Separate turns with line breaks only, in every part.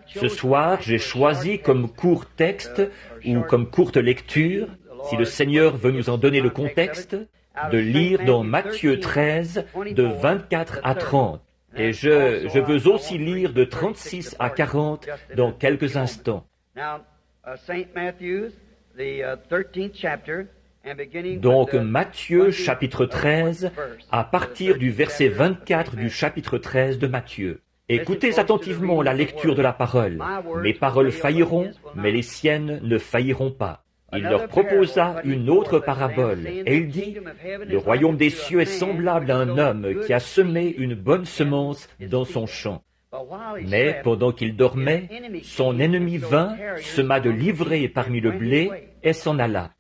Ce soir, j'ai choisi comme court texte ou comme courte lecture, si le Seigneur veut nous en donner le contexte, de lire dans Matthieu 13, de 24 à 30. Et je veux aussi lire de 36 à 40 dans quelques instants. Donc Matthieu chapitre 13, à partir du verset 24 du chapitre 13 de Matthieu. Écoutez attentivement la lecture de la parole. Mes paroles failliront, mais les siennes ne failliront pas. Il leur proposa une autre parabole, et il dit, « Le royaume des cieux est semblable à un homme qui a semé une bonne semence dans son champ. Mais pendant qu'il dormait, son ennemi vint, sema de l'ivraie parmi le blé, et s'en alla.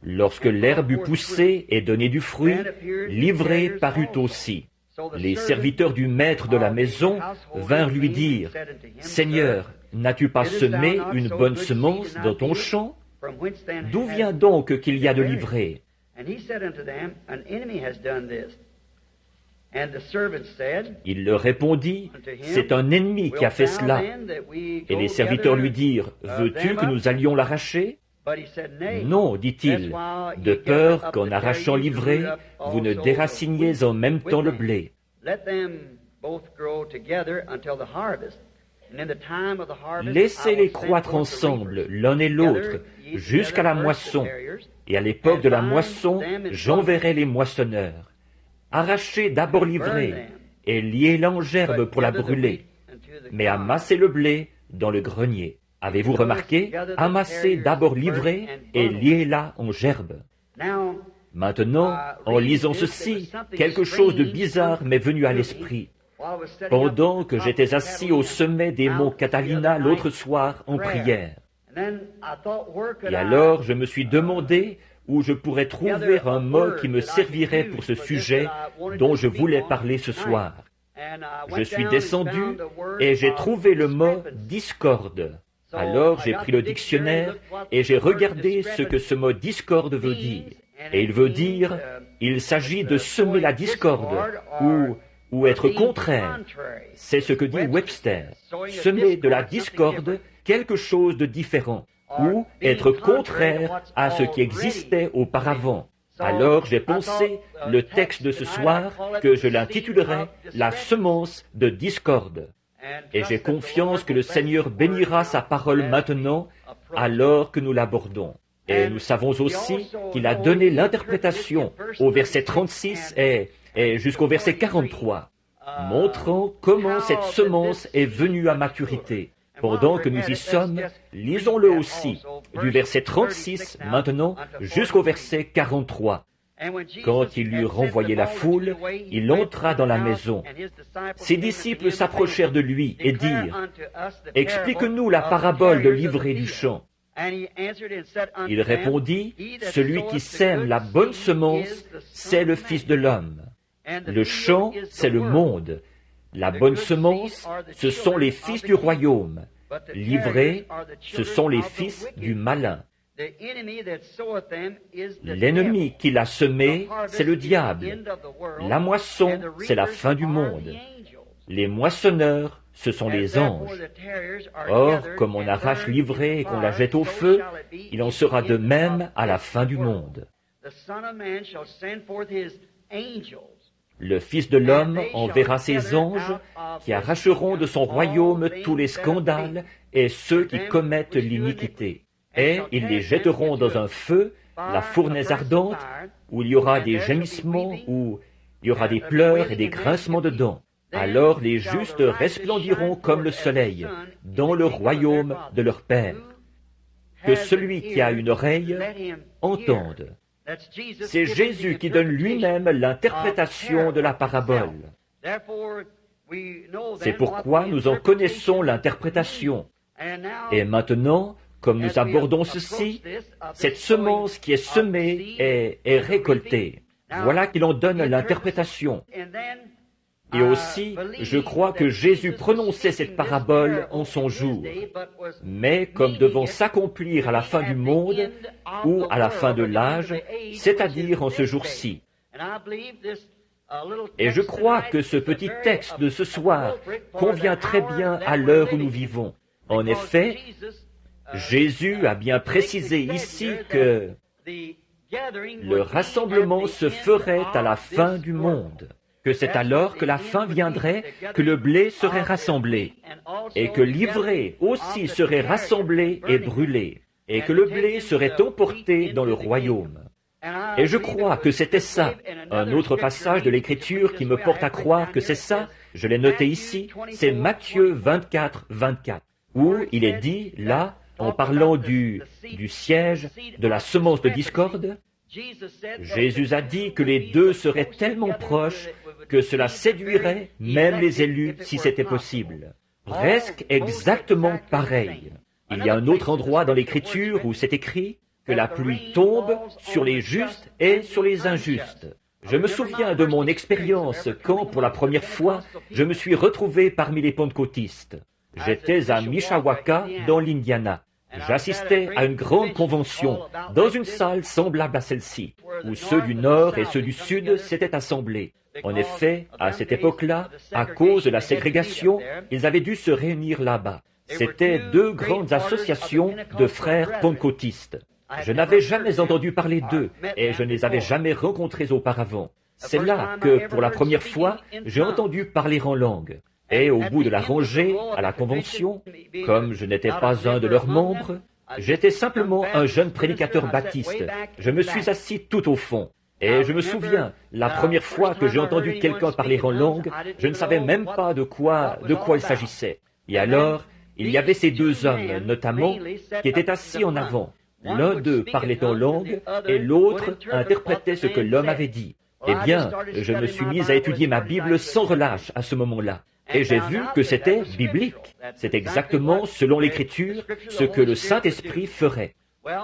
Lorsque l'herbe eut poussé et donné du fruit, l'ivraie parut aussi. Les serviteurs du maître de la maison vinrent lui dire, « Seigneur, n'as-tu pas semé une bonne semence dans ton champ? D'où vient donc qu'il y a de l'ivraie? » Il leur répondit, « C'est un ennemi qui a fait cela. » Et les serviteurs lui dirent, « Veux-tu que nous allions l'arracher? » Non, dit-il, de peur qu'en arrachant l'ivraie, vous ne déraciniez en même temps le blé. Laissez-les croître ensemble, l'un et l'autre, jusqu'à la moisson. Et à l'époque de la moisson, j'enverrai les moissonneurs. Arrachez d'abord l'ivraie, et liez-la en gerbe pour la brûler, mais amassez le blé dans le grenier. Avez-vous remarqué? Amassez d'abord l'ivraie et liez-la en gerbe. Maintenant, en lisant ceci, quelque chose de bizarre m'est venu à l'esprit. Pendant que j'étais assis au sommet des monts Catalina l'autre soir en prière. Et alors, je me suis demandé où je pourrais trouver un mot qui me servirait pour ce sujet dont je voulais parler ce soir. Je suis descendu et j'ai trouvé le mot « discorde ». Alors j'ai pris le dictionnaire et j'ai regardé ce que ce mot « discorde » veut dire. Et il veut dire, il s'agit de semer la discorde ou être contraire. C'est ce que dit Webster. Semer de la discorde, quelque chose de différent, ou être contraire à ce qui existait auparavant. Alors j'ai pensé le texte de ce soir que je l'intitulerai « La semence de discorde ». Et j'ai confiance que le Seigneur bénira sa parole maintenant, alors que nous l'abordons. Et nous savons aussi qu'il a donné l'interprétation au verset 36 et jusqu'au verset 43, montrant comment cette semence est venue à maturité. Pendant que nous y sommes, lisons-le aussi, du verset 36 maintenant jusqu'au verset 43. Quand il eut renvoyé la foule, il entra dans la maison. Ses disciples s'approchèrent de lui et dirent, « Explique-nous la parabole de l'ivraie du champ. » Il répondit, « Celui qui sème la bonne semence, c'est le Fils de l'homme. Le champ, c'est le monde. La bonne semence, ce sont les fils du royaume. L'ivraie, ce sont les fils du malin. L'ennemi qui l'a semé, c'est le diable. La moisson, c'est la fin du monde. Les moissonneurs, ce sont les anges. Or, comme on arrache l'ivraie et qu'on la jette au feu, il en sera de même à la fin du monde. Le Fils de l'homme enverra ses anges qui arracheront de son royaume tous les scandales et ceux qui commettent l'iniquité. Et ils les jetteront dans un feu, la fournaise ardente, où il y aura des gémissements, où il y aura des pleurs et des grincements de dents. Alors les justes resplendiront comme le soleil dans le royaume de leur Père. Que celui qui a une oreille entende. C'est Jésus qui donne lui-même l'interprétation de la parabole. C'est pourquoi nous en connaissons l'interprétation. Et maintenant, comme nous abordons ceci, cette semence qui est semée est récoltée. Voilà qu'il en donne l'interprétation. Et aussi, je crois que Jésus prononçait cette parabole en son jour, mais comme devant s'accomplir à la fin du monde ou à la fin de l'âge, c'est-à-dire en ce jour-ci. Et je crois que ce petit texte de ce soir convient très bien à l'heure où nous vivons. En effet, Jésus a bien précisé ici que le rassemblement se ferait à la fin du monde, que c'est alors que la fin viendrait, que le blé serait rassemblé, et que l'ivraie aussi serait rassemblée et brûlée, et que le blé serait emporté dans le royaume. Et je crois que c'était ça. Un autre passage de l'Écriture qui me porte à croire que c'est ça, je l'ai noté ici, c'est Matthieu 24, 24, où il est dit, là, en parlant du siège, de la semence de discorde, Jésus a dit que les deux seraient tellement proches que cela séduirait même les élus si c'était possible. Presque exactement pareil. Il y a un autre endroit dans l'Écriture où c'est écrit que la pluie tombe sur les justes et sur les injustes. Je me souviens de mon expérience quand, pour la première fois, je me suis retrouvé parmi les pentecôtistes. J'étais à Mishawaka, dans l'Indiana. J'assistais à une grande convention dans une salle semblable à celle-ci, où ceux du Nord et ceux du Sud s'étaient assemblés. En effet, à cette époque-là, à cause de la ségrégation, ils avaient dû se réunir là-bas. C'étaient deux grandes associations de frères pentecôtistes. Je n'avais jamais entendu parler d'eux et je ne les avais jamais rencontrés auparavant. C'est là que, pour la première fois, j'ai entendu parler en langue. Et au bout de la rangée, à la convention, comme je n'étais pas un de leurs membres, j'étais simplement un jeune prédicateur baptiste. Je me suis assis tout au fond. Et je me souviens, la première fois que j'ai entendu quelqu'un parler en langue, je ne savais même pas de quoi il s'agissait. Et alors, il y avait ces deux hommes, notamment, qui étaient assis en avant. L'un d'eux parlait en langue et l'autre interprétait ce que l'homme avait dit. Eh bien, je me suis mis à étudier ma Bible sans relâche à ce moment-là. Et j'ai vu que c'était biblique. C'est exactement, selon l'Écriture, ce que le Saint-Esprit ferait.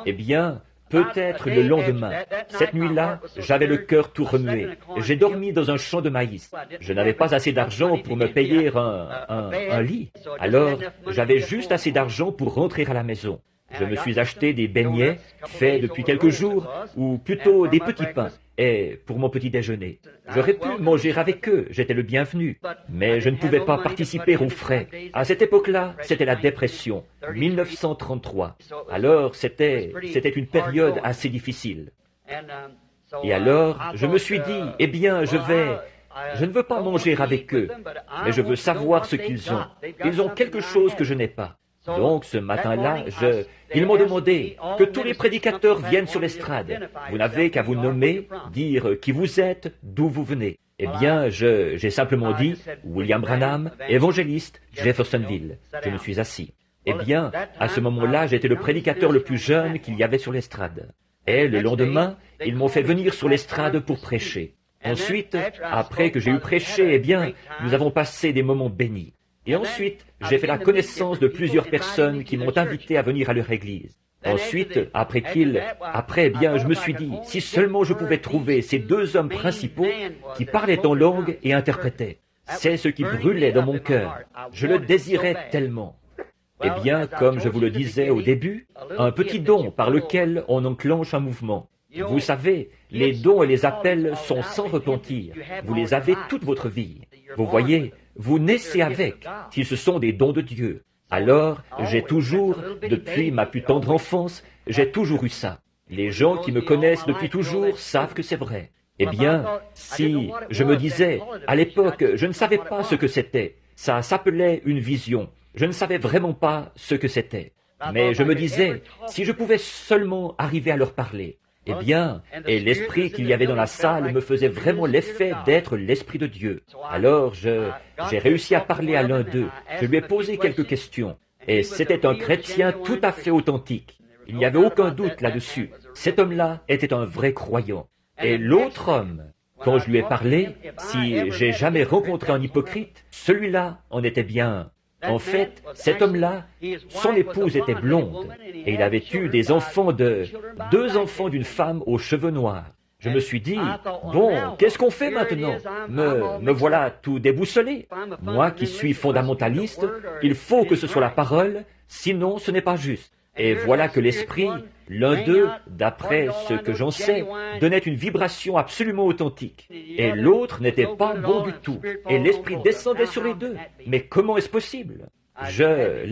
Eh bien, peut-être le lendemain, cette nuit-là, j'avais le cœur tout remué. J'ai dormi dans un champ de maïs. Je n'avais pas assez d'argent pour me payer un lit. Alors, j'avais juste assez d'argent pour rentrer à la maison. Je me suis acheté des beignets faits depuis quelques jours, ou plutôt des petits pains, et pour mon petit déjeuner. J'aurais pu manger avec eux, j'étais le bienvenu, mais je ne pouvais pas participer aux frais. À cette époque-là, c'était la dépression, 1933. Alors, c'était une période assez difficile. Et alors, je me suis dit, eh bien, je ne veux pas manger avec eux, mais je veux savoir ce qu'ils ont. Ils ont quelque chose que je n'ai pas. Donc, ce matin-là, ils m'ont demandé que tous les prédicateurs viennent sur l'estrade. Vous n'avez qu'à vous nommer, dire qui vous êtes, d'où vous venez. Eh bien, j'ai simplement dit William Branham, évangéliste, Jeffersonville. Je me suis assis. Eh bien, à ce moment-là, j'étais le prédicateur le plus jeune qu'il y avait sur l'estrade. Et le lendemain, ils m'ont fait venir sur l'estrade pour prêcher. Ensuite, après que j'ai eu prêché, eh bien, nous avons passé des moments bénis. Et ensuite, j'ai fait la connaissance de plusieurs personnes qui m'ont invité à venir à leur église. Ensuite, eh bien, je me suis dit, si seulement je pouvais trouver ces deux hommes principaux qui parlaient en langue et interprétaient. C'est ce qui brûlait dans mon cœur. Je le désirais tellement. Eh bien, comme je vous le disais au début, un petit don par lequel on enclenche un mouvement. Vous savez, les dons et les appels sont sans repentir. Vous les avez toute votre vie. Vous voyez, vous naissez avec, si ce sont des dons de Dieu. Alors, j'ai toujours, depuis ma plus tendre enfance, j'ai toujours eu ça. Les gens qui me connaissent depuis toujours savent que c'est vrai. Eh bien, si je me disais, à l'époque, je ne savais pas ce que c'était. Ça s'appelait une vision. Je ne savais vraiment pas ce que c'était. Mais je me disais, si je pouvais seulement arriver à leur parler. Eh bien, et l'esprit qu'il y avait dans la salle me faisait vraiment l'effet d'être l'esprit de Dieu. Alors, j'ai réussi à parler à l'un d'eux. Je lui ai posé quelques questions. Et c'était un chrétien tout à fait authentique. Il n'y avait aucun doute là-dessus. Cet homme-là était un vrai croyant. Et l'autre homme, quand je lui ai parlé, si j'ai jamais rencontré un hypocrite, celui-là en était bien un. En fait, cet homme-là, son épouse était blonde, et il avait eu deux enfants d'une femme aux cheveux noirs. Je me suis dit, bon, qu'est-ce qu'on fait maintenant? Me voilà tout déboussolé. Moi qui suis fondamentaliste, il faut que ce soit la parole, sinon ce n'est pas juste. Et voilà que l'esprit, l'un d'eux, d'après ce que j'en sais, donnait une vibration absolument authentique. Et l'autre n'était pas bon du tout. Et l'esprit descendait sur les deux. Mais comment est-ce possible? Je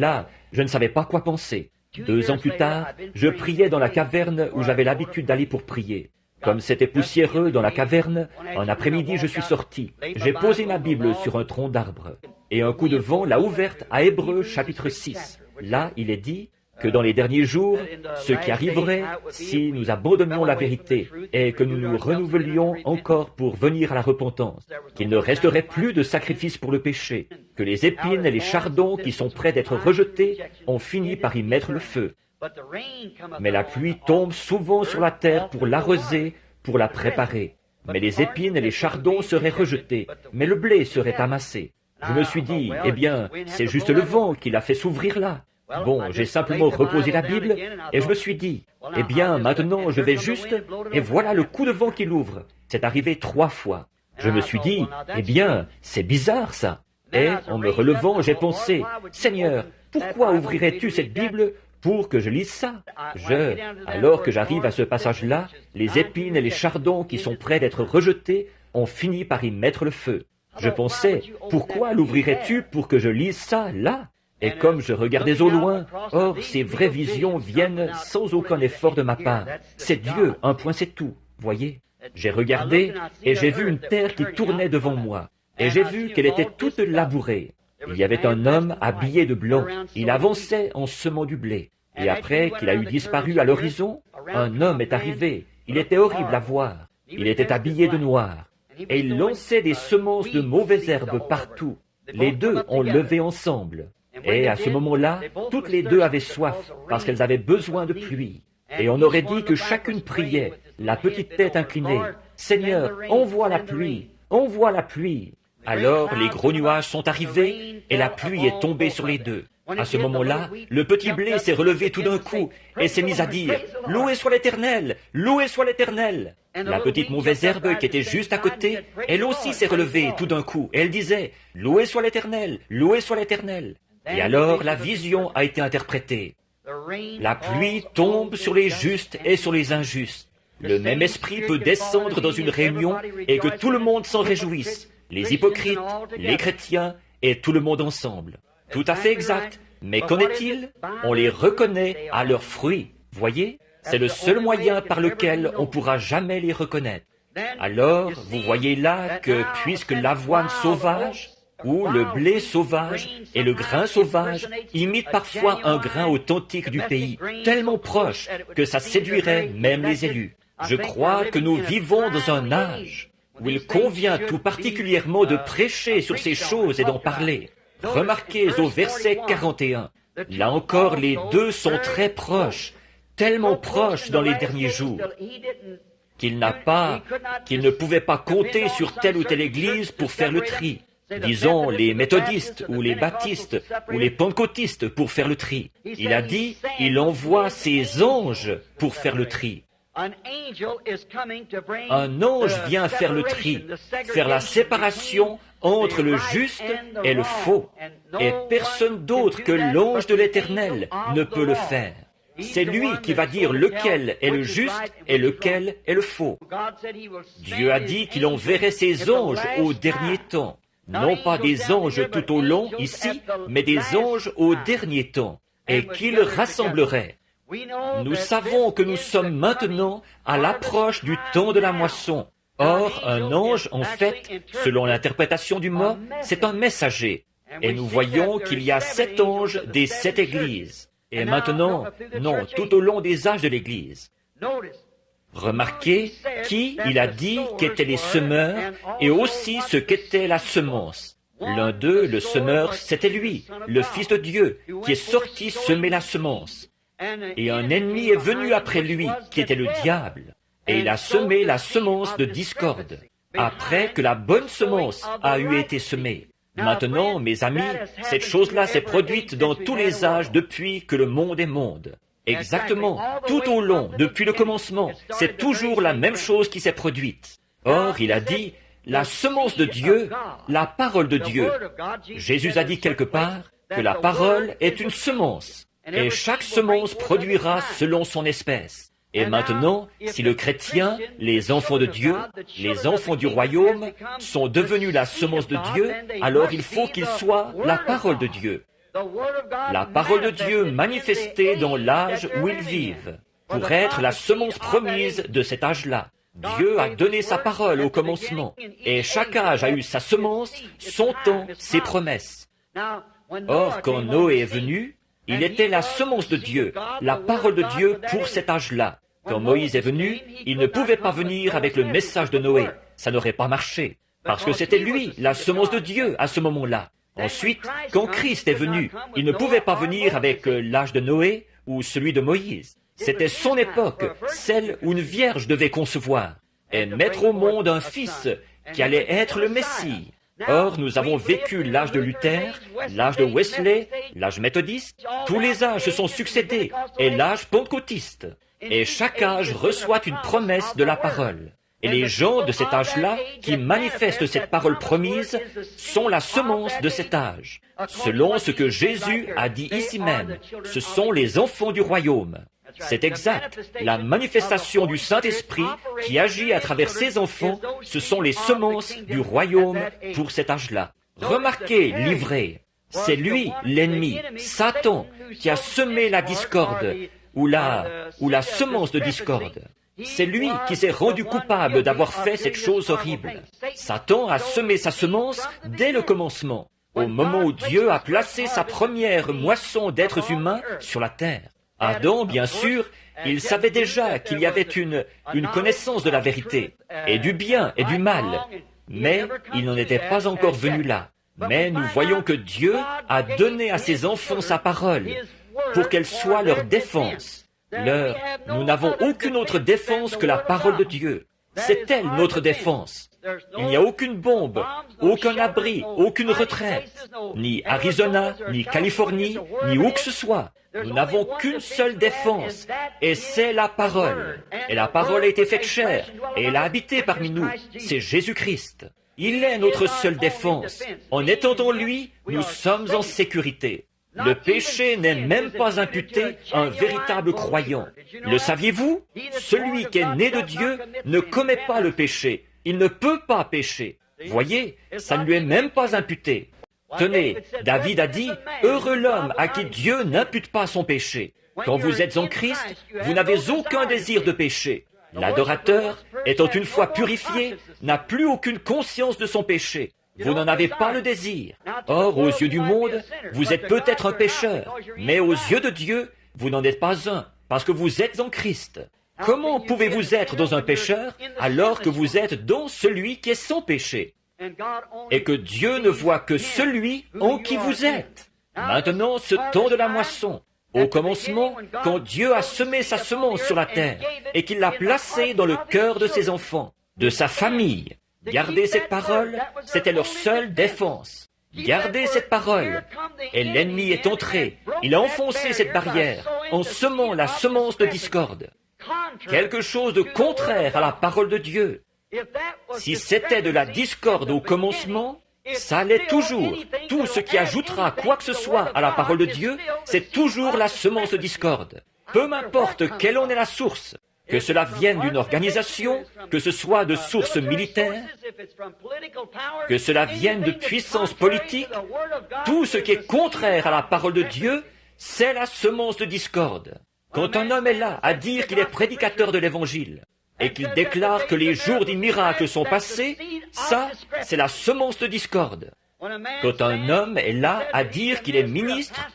ne savais pas quoi penser. 2 ans plus tard, je priais dans la caverne où j'avais l'habitude d'aller pour prier. Comme c'était poussiéreux dans la caverne, un après-midi je suis sorti. J'ai posé ma Bible sur un tronc d'arbre. Et un coup de vent l'a ouverte à Hébreux chapitre 6. Là, il est dit que dans les derniers jours, ce qui arriverait si nous abandonnions la vérité et que nous nous renouvelions encore pour venir à la repentance, qu'il ne resterait plus de sacrifice pour le péché, que les épines et les chardons qui sont prêts d'être rejetés ont fini par y mettre le feu. Mais la pluie tombe souvent sur la terre pour l'arroser, pour la préparer. Mais les épines et les chardons seraient rejetés, mais le blé serait amassé. Je me suis dit, eh bien, c'est juste le vent qui l'a fait s'ouvrir là. Bon, j'ai simplement reposé la Bible et je me suis dit, eh bien, maintenant je vais juste, et voilà le coup de vent qui l'ouvre. C'est arrivé 3 fois. Je me suis dit, eh bien, c'est bizarre ça. Et en me relevant, j'ai pensé, Seigneur, pourquoi ouvrirais-tu cette Bible pour que je lise ça? Alors que j'arrive à ce passage-là, les épines et les chardons qui sont prêts d'être rejetés ont fini par y mettre le feu. Je pensais, pourquoi l'ouvrirais-tu pour que je lise ça là? Et comme je regardais au loin, or ces vraies visions viennent sans aucun effort de ma part. C'est Dieu, un point c'est tout, voyez. J'ai regardé et j'ai vu une terre qui tournait devant moi. Et j'ai vu qu'elle était toute labourée. Il y avait un homme habillé de blanc. Il avançait en semant du blé. Et après qu'il a eu disparu à l'horizon, un homme est arrivé. Il était horrible à voir. Il était habillé de noir. Et il lançait des semences de mauvaises herbes partout. Les deux ont levé ensemble. Et à ce moment-là, toutes les deux avaient soif, parce qu'elles avaient besoin de pluie. Et on aurait dit que chacune priait, la petite tête inclinée. « Seigneur, envoie la pluie, envoie la pluie !» Alors les gros nuages sont arrivés, et la pluie est tombée sur les deux. À ce moment-là, le petit blé s'est relevé tout d'un coup, et s'est mis à dire « Loué soit l'Éternel, loué soit l'Éternel !» La petite mauvaise herbe qui était juste à côté, elle aussi s'est relevée tout d'un coup, et elle disait « Loué soit l'Éternel, loué soit l'Éternel !» Et alors la vision a été interprétée. La pluie tombe sur les justes et sur les injustes. Le même esprit peut descendre dans une réunion et que tout le monde s'en réjouisse. Les hypocrites, les chrétiens et tout le monde ensemble. Tout à fait exact. Mais qu'en est-il? On les reconnaît à leurs fruits. Voyez? C'est le seul moyen par lequel on pourra jamais les reconnaître. Alors, vous voyez là que puisque l'avoine sauvage, où le blé sauvage et le grain sauvage imitent parfois un grain authentique du pays, tellement proche que ça séduirait même les élus. Je crois que nous vivons dans un âge où il convient tout particulièrement de prêcher sur ces choses et d'en parler. Remarquez au verset 41, là encore les deux sont très proches, tellement proches dans les derniers jours, qu'il ne pouvait pas compter sur telle ou telle église pour faire le tri. Disons les méthodistes ou les baptistes ou les pentecôtistes pour faire le tri. Il a dit, il envoie ses anges pour faire le tri. Un ange vient faire le tri, faire la séparation entre le juste et le faux. Et personne d'autre que l'ange de l'Éternel ne peut le faire. C'est lui qui va dire lequel est le juste et lequel est le faux. Dieu a dit qu'il enverrait ses anges au dernier temps. Non pas des anges tout au long ici, mais des anges au dernier temps, et qu'ils rassembleraient. Nous savons que nous sommes maintenant à l'approche du temps de la moisson. Or, un ange, en fait, selon l'interprétation du mot, c'est un messager. Et nous voyons qu'il y a 7 anges des 7 églises. Et maintenant, non, tout au long des âges de l'Église. Remarquez qui il a dit qu'étaient les semeurs et aussi ce qu'était la semence. L'un d'eux, le semeur, c'était lui, le Fils de Dieu, qui est sorti semer la semence. Et un ennemi est venu après lui, qui était le diable. Et il a semé la semence de discorde, après que la bonne semence a eu été semée. Maintenant, mes amis, cette chose-là s'est produite dans tous les âges depuis que le monde est monde. Exactement, tout au long, depuis le commencement, c'est toujours la même chose qui s'est produite. Or, il a dit, la semence de Dieu, la parole de Dieu. Jésus a dit quelque part que la parole est une semence. et chaque semence produira selon son espèce. Et maintenant, si le chrétien, les enfants de Dieu, les enfants du royaume, sont devenus la semence de Dieu, alors il faut qu'ils soient la parole de Dieu. La parole de Dieu manifestée dans l'âge où ils vivent, pour être la semence promise de cet âge-là. Dieu a donné sa parole au commencement, et chaque âge a eu sa semence, son temps, ses promesses. Or, quand Noé est venu, il était la semence de Dieu, la parole de Dieu pour cet âge-là. Quand Moïse est venu, il ne pouvait pas venir avec le message de Noé. Ça n'aurait pas marché, parce que c'était lui, la semence de Dieu, à ce moment-là. Ensuite, quand Christ est venu, il ne pouvait pas venir avec l'âge de Noé ou celui de Moïse. C'était son époque, celle où une vierge devait concevoir et mettre au monde un fils qui allait être le Messie. Or, nous avons vécu l'âge de Luther, l'âge de Wesley, l'âge méthodiste. Tous les âges se sont succédés, et l'âge pentecôtiste. Et chaque âge reçoit une promesse de la parole. Et les gens de cet âge-là, qui manifestent cette parole promise, sont la semence de cet âge. Selon ce que Jésus a dit ici même, ce sont les enfants du royaume. C'est exact. La manifestation du Saint-Esprit qui agit à travers ses enfants, ce sont les semences du royaume pour cet âge-là. Remarquez l'ivrée. C'est lui, l'ennemi, Satan, qui a semé la discorde ou la semence de discorde. C'est lui qui s'est rendu coupable d'avoir fait cette chose horrible. Satan a semé sa semence dès le commencement, au moment où Dieu a placé sa première moisson d'êtres humains sur la terre. Adam, bien sûr, il savait déjà qu'il y avait une connaissance de la vérité, et du bien et du mal, mais il n'en était pas encore venu là. Mais nous voyons que Dieu a donné à ses enfants sa parole, pour qu'elle soit leur défense. Nous n'avons aucune autre défense que la parole de Dieu. C'est elle notre défense. Il n'y a aucune bombe, aucun abri, aucune retraite, ni Arizona, ni Californie, ni où que ce soit. Nous n'avons qu'une seule défense, et c'est la parole. Et la parole a été faite chair, et elle a habité parmi nous. C'est Jésus-Christ. Il est notre seule défense. En étant en lui, nous sommes en sécurité. Le péché n'est même pas imputé à un véritable croyant. Le saviez-vous? Celui qui est né de Dieu ne commet pas le péché. Il ne peut pas pécher. Voyez, ça ne lui est même pas imputé. Tenez, David a dit, « Heureux l'homme à qui Dieu n'impute pas son péché. » Quand vous êtes en Christ, vous n'avez aucun désir de péché. L'adorateur, étant une fois purifié, n'a plus aucune conscience de son péché. Vous n'en avez pas le désir. Or, aux yeux du monde, vous êtes peut-être un pécheur, mais aux yeux de Dieu, vous n'en êtes pas un, parce que vous êtes en Christ. Comment pouvez-vous être dans un pécheur alors que vous êtes dans celui qui est sans péché? Et que Dieu ne voit que celui en qui vous êtes. Maintenant, ce temps de la moisson. Au commencement, quand Dieu a semé sa semence sur la terre et qu'il l'a placée dans le cœur de ses enfants, de sa famille, garder cette parole, c'était leur seule défense. Garder cette parole. Et l'ennemi est entré. Il a enfoncé cette barrière en semant la semence de discorde. Quelque chose de contraire à la parole de Dieu. Si c'était de la discorde au commencement, ça l'est toujours. Tout ce qui ajoutera quoi que ce soit à la parole de Dieu, c'est toujours la semence de discorde. Peu m'importe quelle en est la source, que cela vienne d'une organisation, que ce soit de sources militaires, que cela vienne de puissance politique, tout ce qui est contraire à la parole de Dieu, c'est la semence de discorde. Quand un homme est là à dire qu'il est prédicateur de l'Évangile, et qu'il déclare que les jours des miracles sont passés, ça, c'est la semence de discorde. Quand un homme est là à dire qu'il est ministre,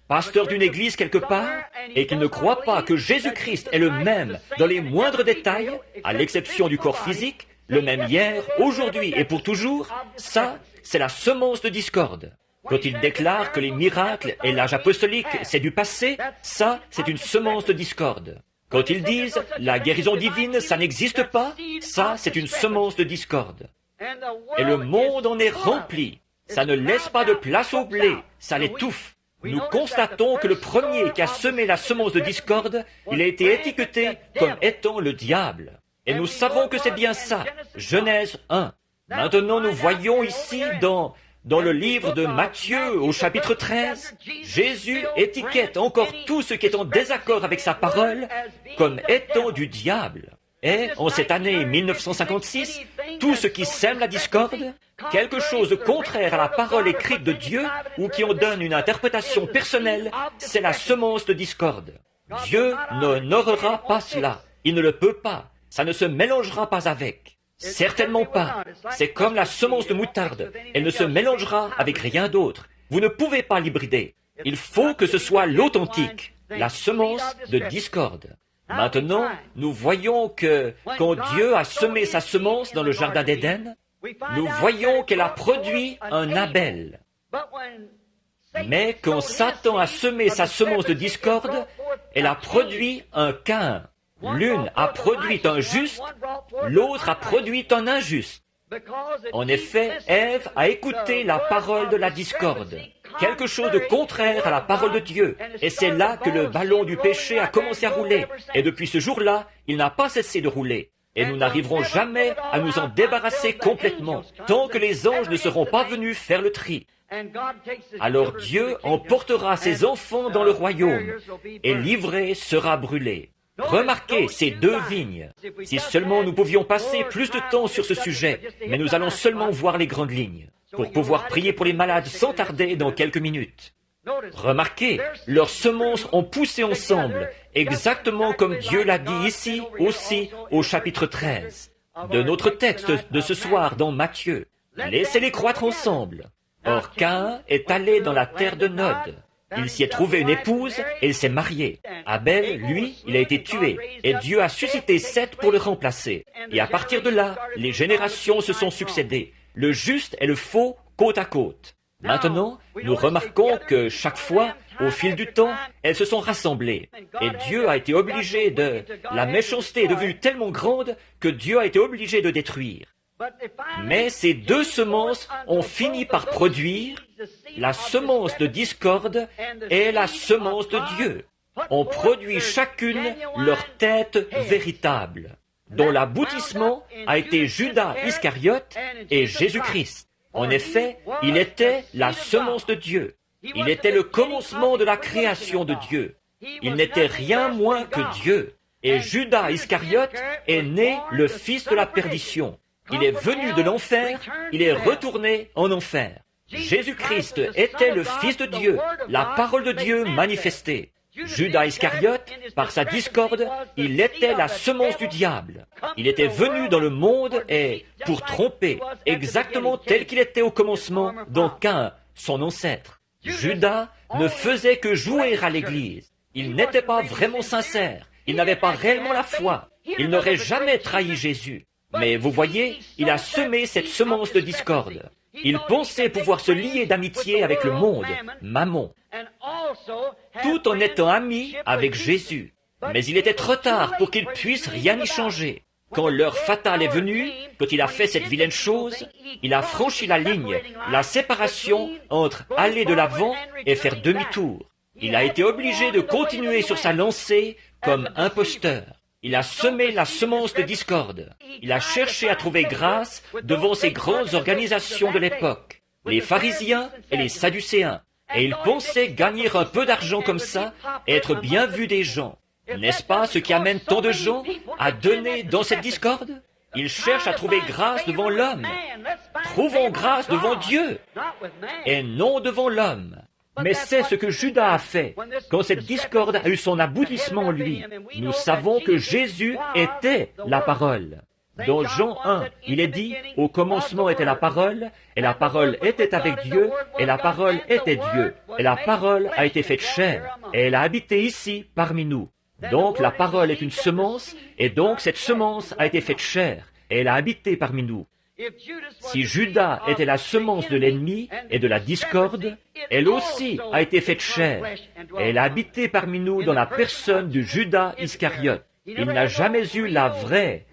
pasteur d'une église quelque part, et qu'il ne croit pas que Jésus-Christ est le même dans les moindres détails, à l'exception du corps physique, le même hier, aujourd'hui et pour toujours, ça, c'est la semence de discorde. Quand il déclare que les miracles et l'âge apostolique, c'est du passé, ça, c'est une semence de discorde. Quand ils disent « la guérison divine, ça n'existe pas », ça, c'est une semence de discorde. Et le monde en est rempli. Ça ne laisse pas de place au blé, ça l'étouffe. Nous constatons que le premier qui a semé la semence de discorde, il a été étiqueté comme étant le diable. Et nous savons que c'est bien ça. Genèse 1. Maintenant, nous voyons ici dans Dans le livre de Matthieu, au chapitre 13, Jésus étiquette encore tout ce qui est en désaccord avec sa parole comme étant du diable. Et, en cette année 1956, tout ce qui sème la discorde, quelque chose de contraire à la parole écrite de Dieu ou qui en donne une interprétation personnelle, c'est la semence de discorde. Dieu n'honorera pas cela. Il ne le peut pas. Ça ne se mélangera pas avec. Certainement pas. C'est comme la semence de moutarde. Elle ne se mélangera avec rien d'autre. Vous ne pouvez pas l'hybrider. Il faut que ce soit l'authentique, la semence de discorde. Maintenant, nous voyons que quand Dieu a semé sa semence dans le jardin d'Éden, nous voyons qu'elle a produit un Abel. Mais quand Satan a semé sa semence de discorde, elle a produit un Caïn. L'une a produit un juste, l'autre a produit un injuste. En effet, Ève a écouté la parole de la discorde, quelque chose de contraire à la parole de Dieu. Et c'est là que le ballon du péché a commencé à rouler. Et depuis ce jour-là, il n'a pas cessé de rouler. Et nous n'arriverons jamais à nous en débarrasser complètement, tant que les anges ne seront pas venus faire le tri. Alors Dieu emportera ses enfants dans le royaume, et l'ivraie sera brûlée. Remarquez ces deux vignes. Si seulement nous pouvions passer plus de temps sur ce sujet, mais nous allons seulement voir les grandes lignes, pour pouvoir prier pour les malades sans tarder dans quelques minutes. Remarquez, leurs semences ont poussé ensemble, exactement comme Dieu l'a dit ici aussi au chapitre 13 de notre texte de ce soir dans Matthieu. Laissez-les croître ensemble. Or Caïn est allé dans la terre de Nod. Il s'y est trouvé une épouse et il s'est marié. Abel, lui, il a été tué, et Dieu a suscité Seth pour le remplacer. Et à partir de là, les générations se sont succédées. Le juste et le faux, côte à côte. Maintenant, nous remarquons que chaque fois, au fil du temps, elles se sont rassemblées. Et Dieu a été obligé de... La méchanceté est devenue tellement grande que Dieu a été obligé de détruire. Mais ces deux semences ont fini par produire la semence de discorde et la semence de Dieu. On produit chacune leur tête véritable, dont l'aboutissement a été Judas Iscariote et Jésus-Christ. En effet, il était la semence de Dieu. Il était le commencement de la création de Dieu. Il n'était rien moins que Dieu. Et Judas Iscariote est né le fils de la perdition. Il est venu de l'enfer, il est retourné en enfer. Jésus-Christ était le Fils de Dieu, la parole de Dieu manifestée. Judas Iscariote, par sa discorde, il était la semence du diable. Il était venu dans le monde et pour tromper, exactement tel qu'il était au commencement dans Caïn, son ancêtre. Judas ne faisait que jouer à l'Église. Il n'était pas vraiment sincère. Il n'avait pas réellement la foi. Il n'aurait jamais trahi Jésus. Mais vous voyez, il a semé cette semence de discorde. Il pensait pouvoir se lier d'amitié avec le monde, Mammon, tout en étant ami avec Jésus. Mais il était trop tard pour qu'il puisse rien y changer. Quand l'heure fatale est venue, quand il a fait cette vilaine chose, il a franchi la ligne, la séparation entre aller de l'avant et faire demi-tour. Il a été obligé de continuer sur sa lancée comme imposteur. Il a semé la semence de discorde. Il a cherché à trouver grâce devant ces grandes organisations de l'époque, les pharisiens et les sadducéens. Et il pensait gagner un peu d'argent comme ça et être bien vu des gens. N'est-ce pas ce qui amène tant de gens à donner dans cette discorde? Ils cherchent à trouver grâce devant l'homme. Trouvons grâce devant Dieu et non devant l'homme. Mais c'est ce que Judas a fait. Quand cette discorde a eu son aboutissement en lui, nous savons que Jésus était la parole. Dans Jean 1, il est dit, « Au commencement était la parole, et la parole était avec Dieu, et la parole était Dieu. Et la parole a été faite chair, et elle a habité ici parmi nous. » Donc la parole est une semence, et donc cette semence a été faite chair, et elle a habité parmi nous. Si Judas était la semence de l'ennemi et de la discorde, elle aussi a été faite chair, et elle a habité parmi nous dans la personne du Judas Iscariote. Il n'a jamais eu la vraie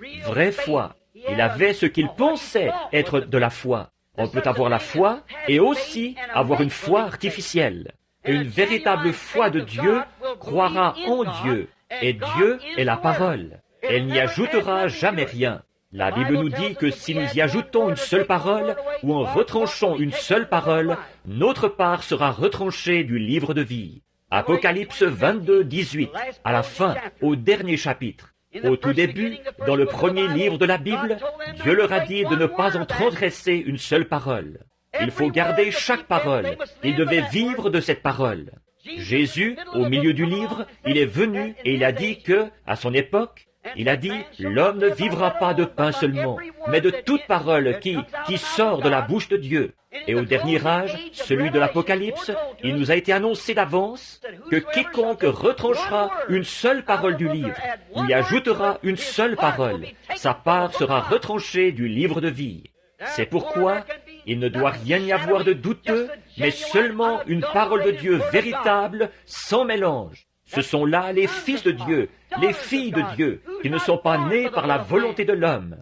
foi. Il avait ce qu'il pensait être de la foi. On peut avoir la foi et aussi avoir une foi artificielle. Et une véritable foi de Dieu croira en Dieu, et Dieu est la parole. Elle n'y ajoutera jamais rien. La Bible nous dit que si nous y ajoutons une seule parole, ou en retranchons une seule parole, notre part sera retranchée du livre de vie. Apocalypse 22, 18, à la fin, au dernier chapitre. Au tout début, dans le premier livre de la Bible, Dieu leur a dit de ne pas en transgresser une seule parole. Il faut garder chaque parole. Ils devaient vivre de cette parole. Jésus, au milieu du livre, il est venu et il a dit que, à son époque, il a dit, l'homme ne vivra pas de pain seulement, mais de toute parole qui sort de la bouche de Dieu. Et au dernier âge, celui de l'Apocalypse, il nous a été annoncé d'avance que quiconque retranchera une seule parole du livre, ou y ajoutera une seule parole, sa part sera retranchée du livre de vie. C'est pourquoi il ne doit rien y avoir de douteux, mais seulement une parole de Dieu véritable, sans mélange. Ce sont là les fils de Dieu, les filles de Dieu, qui ne sont pas nés par la volonté de l'homme,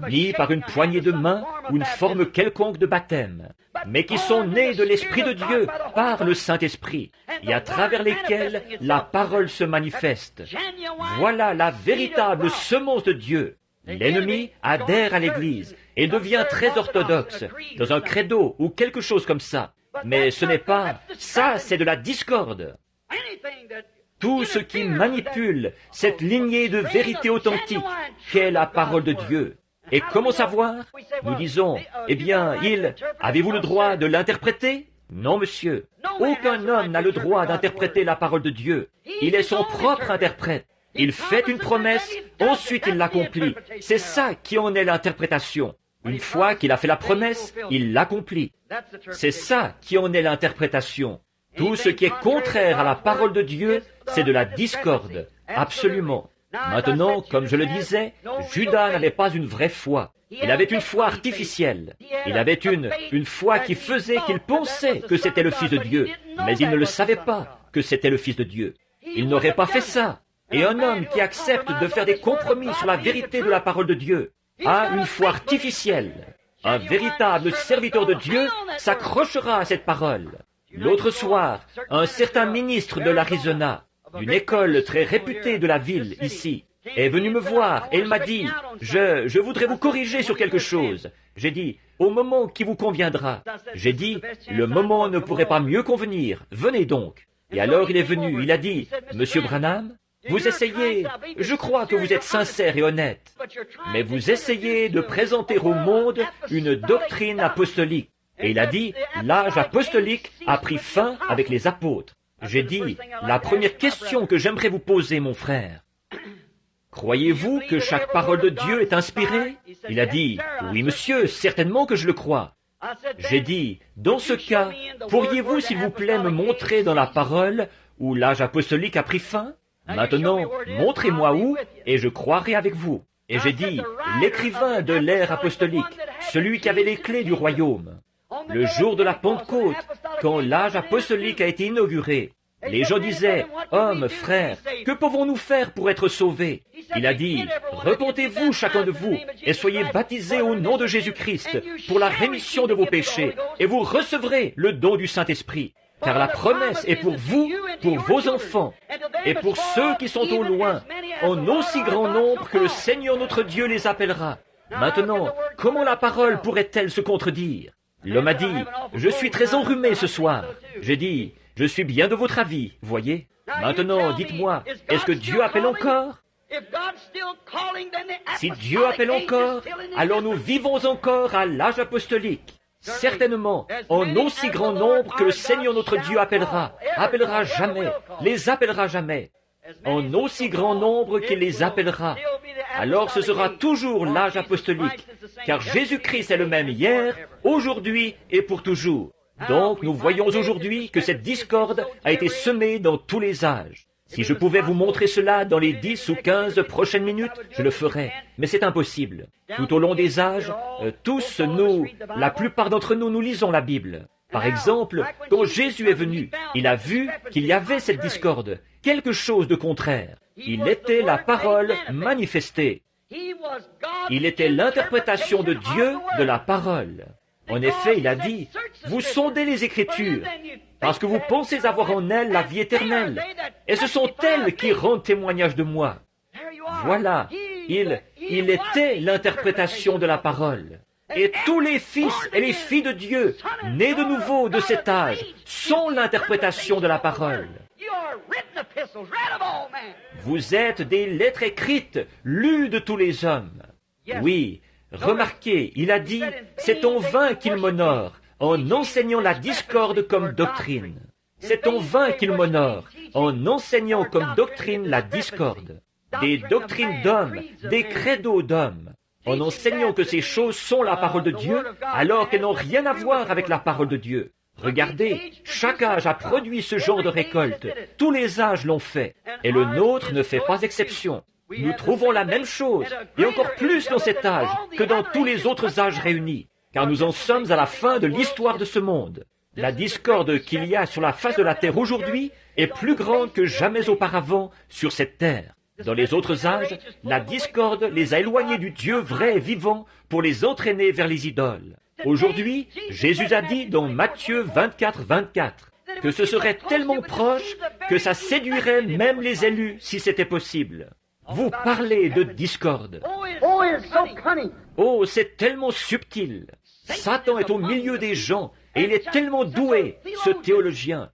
ni par une poignée de main ou une forme quelconque de baptême, mais qui sont nés de l'Esprit de Dieu par le Saint-Esprit, et à travers lesquels la parole se manifeste. Voilà la véritable semence de Dieu. L'ennemi adhère à l'Église et devient très orthodoxe, dans un credo ou quelque chose comme ça. Mais ce n'est pas... Ça, c'est de la discorde. Tout ce qui manipule cette lignée de vérité authentique qu'est la parole de Dieu. Et comment savoir? Nous disons, eh bien, avez-vous le droit de l'interpréter? Non, monsieur. Aucun homme n'a le droit d'interpréter la parole de Dieu. Il est son propre interprète. Il fait une promesse, ensuite il l'accomplit. C'est ça qui en est l'interprétation. Une fois qu'il a fait la promesse, il l'accomplit. C'est ça qui en est l'interprétation. Tout ce qui est contraire à la parole de Dieu, c'est de la discorde. Absolument. Maintenant, comme je le disais, Judas n'avait pas une vraie foi. Il avait une foi artificielle. Il avait une foi qui faisait qu'il pensait que c'était le Fils de Dieu, mais il ne le savait pas que c'était le Fils de Dieu. Il n'aurait pas fait ça. Et un homme qui accepte de faire des compromis sur la vérité de la parole de Dieu a une foi artificielle. Un véritable serviteur de Dieu s'accrochera à cette parole. L'autre soir, un certain ministre de l'Arizona, d'une école très réputée de la ville ici, est venu me voir et il m'a dit, je voudrais vous corriger sur quelque chose. J'ai dit, au moment qui vous conviendra. J'ai dit, le moment ne pourrait pas mieux convenir, venez donc. Et alors il est venu, il a dit, Monsieur Branham, vous essayez, je crois que vous êtes sincère et honnête, mais vous essayez de présenter au monde une doctrine apostolique. Et il a dit, l'âge apostolique a pris fin avec les apôtres. J'ai dit, la première question que j'aimerais vous poser, mon frère, croyez-vous que chaque parole de Dieu est inspirée? Il a dit, oui, monsieur, certainement que je le crois. J'ai dit, dans ce cas, pourriez-vous, s'il vous plaît, me montrer dans la parole où l'âge apostolique a pris fin? Maintenant, montrez-moi où, et je croirai avec vous. Et j'ai dit, l'écrivain de l'ère apostolique, celui qui avait les clés du royaume. Le jour de la Pentecôte, quand l'âge apostolique a été inauguré, les gens disaient, « Hommes, frères, que pouvons-nous faire pour être sauvés ?» Il a dit, « Repentez-vous chacun de vous, et soyez baptisés au nom de Jésus-Christ pour la rémission de vos péchés, et vous recevrez le don du Saint-Esprit. Car la promesse est pour vous, pour vos enfants, et pour ceux qui sont au loin, en aussi grand nombre que le Seigneur notre Dieu les appellera. » Maintenant, comment la parole pourrait-elle se contredire? L'homme a dit, « Je suis très enrhumé ce soir. » J'ai dit, « Je suis bien de votre avis, voyez. Maintenant, dites-moi, est-ce que Dieu appelle encore? Si Dieu appelle encore, alors nous vivons encore à l'âge apostolique. Certainement, en aussi grand nombre que le Seigneur notre Dieu appellera jamais, les appellera jamais. En aussi grand nombre qu'il les appellera. Alors ce sera toujours l'âge apostolique, car Jésus-Christ est le même hier, aujourd'hui et pour toujours. Donc nous voyons aujourd'hui que cette discorde a été semée dans tous les âges. Si je pouvais vous montrer cela dans les 10 ou 15 prochaines minutes, je le ferais, mais c'est impossible. Tout au long des âges, la plupart d'entre nous, nous lisons la Bible. Par exemple, quand Jésus est venu, il a vu qu'il y avait cette discorde, quelque chose de contraire. Il était la parole manifestée. Il était l'interprétation de Dieu de la parole. En effet, il a dit, « Vous sondez les Écritures, parce que vous pensez avoir en elles la vie éternelle, et ce sont elles qui rendent témoignage de moi. » Voilà, Il était l'interprétation de la parole. Et tous les fils et les filles de Dieu, nés de nouveau de cet âge, sont l'interprétation de la parole. Vous êtes des lettres écrites, lues de tous les hommes. Oui, remarquez, il a dit, c'est en vain qu'il m'honore, en enseignant la discorde comme doctrine. C'est en vain qu'il m'honore, en enseignant comme doctrine la discorde. Des doctrines d'hommes, des credos d'hommes, en enseignant que ces choses sont la parole de Dieu, alors qu'elles n'ont rien à voir avec la parole de Dieu. Regardez, chaque âge a produit ce genre de récolte. Tous les âges l'ont fait, et le nôtre ne fait pas exception. Nous trouvons la même chose, et encore plus dans cet âge que dans tous les autres âges réunis, car nous en sommes à la fin de l'histoire de ce monde. La discorde qu'il y a sur la face de la terre aujourd'hui est plus grande que jamais auparavant sur cette terre. Dans les autres âges, la discorde les a éloignés du Dieu vrai et vivant pour les entraîner vers les idoles. Aujourd'hui, Jésus a dit dans Matthieu 24, 24 que ce serait tellement proche que ça séduirait même les élus si c'était possible. Vous parlez de discorde. Oh, c'est tellement subtil. Satan est au milieu des gens et il est tellement doué, ce théologien,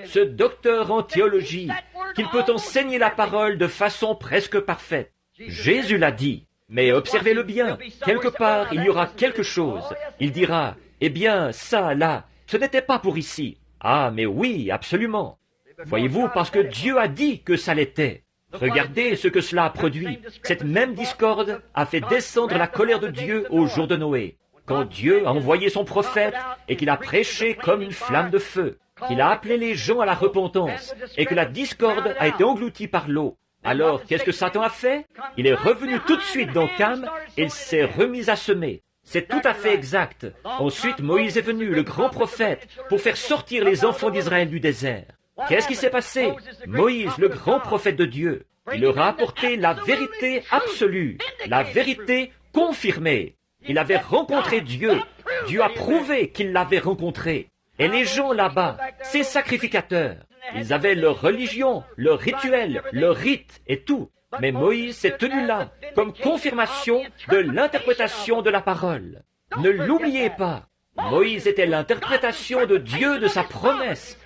ce docteur en théologie, qu'il peut enseigner la parole de façon presque parfaite. Jésus l'a dit. Mais observez-le bien, quelque part il y aura quelque chose. Il dira, eh bien, ça, là, ce n'était pas pour ici. Ah, mais oui, absolument. Voyez-vous, parce que Dieu a dit que ça l'était. Regardez ce que cela a produit. Cette même discorde a fait descendre la colère de Dieu au jour de Noé, quand Dieu a envoyé son prophète et qu'il a prêché comme une flamme de feu, qu'il a appelé les gens à la repentance et que la discorde a été engloutie par l'eau. Alors, qu'est-ce que Satan a fait? Il est revenu tout de suite dans Cam et il s'est remis à semer. C'est tout à fait exact. Ensuite, Moïse est venu, le grand prophète, pour faire sortir les enfants d'Israël du désert. Qu'est-ce qui s'est passé? Moïse, le grand prophète de Dieu, il leur a apporté la vérité absolue, la vérité confirmée. Il avait rencontré Dieu. Dieu a prouvé qu'il l'avait rencontré. Et les gens là-bas, ces sacrificateurs, ils avaient leur religion, leur rituel, leur rite et tout. Mais Moïse s'est tenu là comme confirmation de l'interprétation de la parole. Ne l'oubliez pas. Moïse était l'interprétation de Dieu de sa promesse.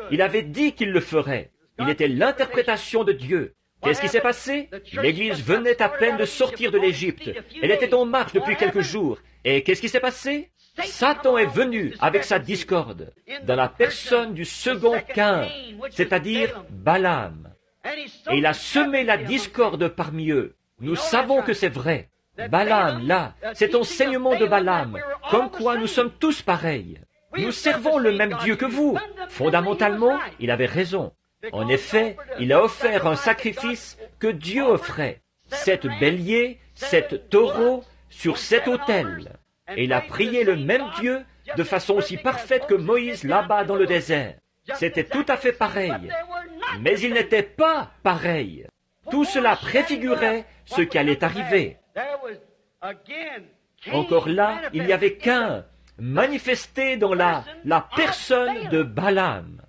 Il avait dit qu'il le ferait. Il était l'interprétation de Dieu. Qu'est-ce qui s'est passé? L'Église venait à peine de sortir de l'Égypte. Elle était en marche depuis quelques jours. Et qu'est-ce qui s'est passé? Satan est venu avec sa discorde, dans la personne du second Caïn, c'est-à-dire Balaam. Et il a semé la discorde parmi eux. Nous savons que c'est vrai. Balaam, là, cet enseignement de Balaam, comme quoi nous sommes tous pareils. Nous servons le même Dieu que vous. Fondamentalement, il avait raison. En effet, il a offert un sacrifice que Dieu offrait. 7 béliers, 7 taureaux sur 7 autels. Et il a prié le même Dieu de façon aussi parfaite que Moïse là-bas dans le désert. C'était tout à fait pareil. Mais il n'était pas pareil. Tout cela préfigurait ce qui allait arriver. Encore là, il y avait qu'un manifesté dans la personne de Balaam.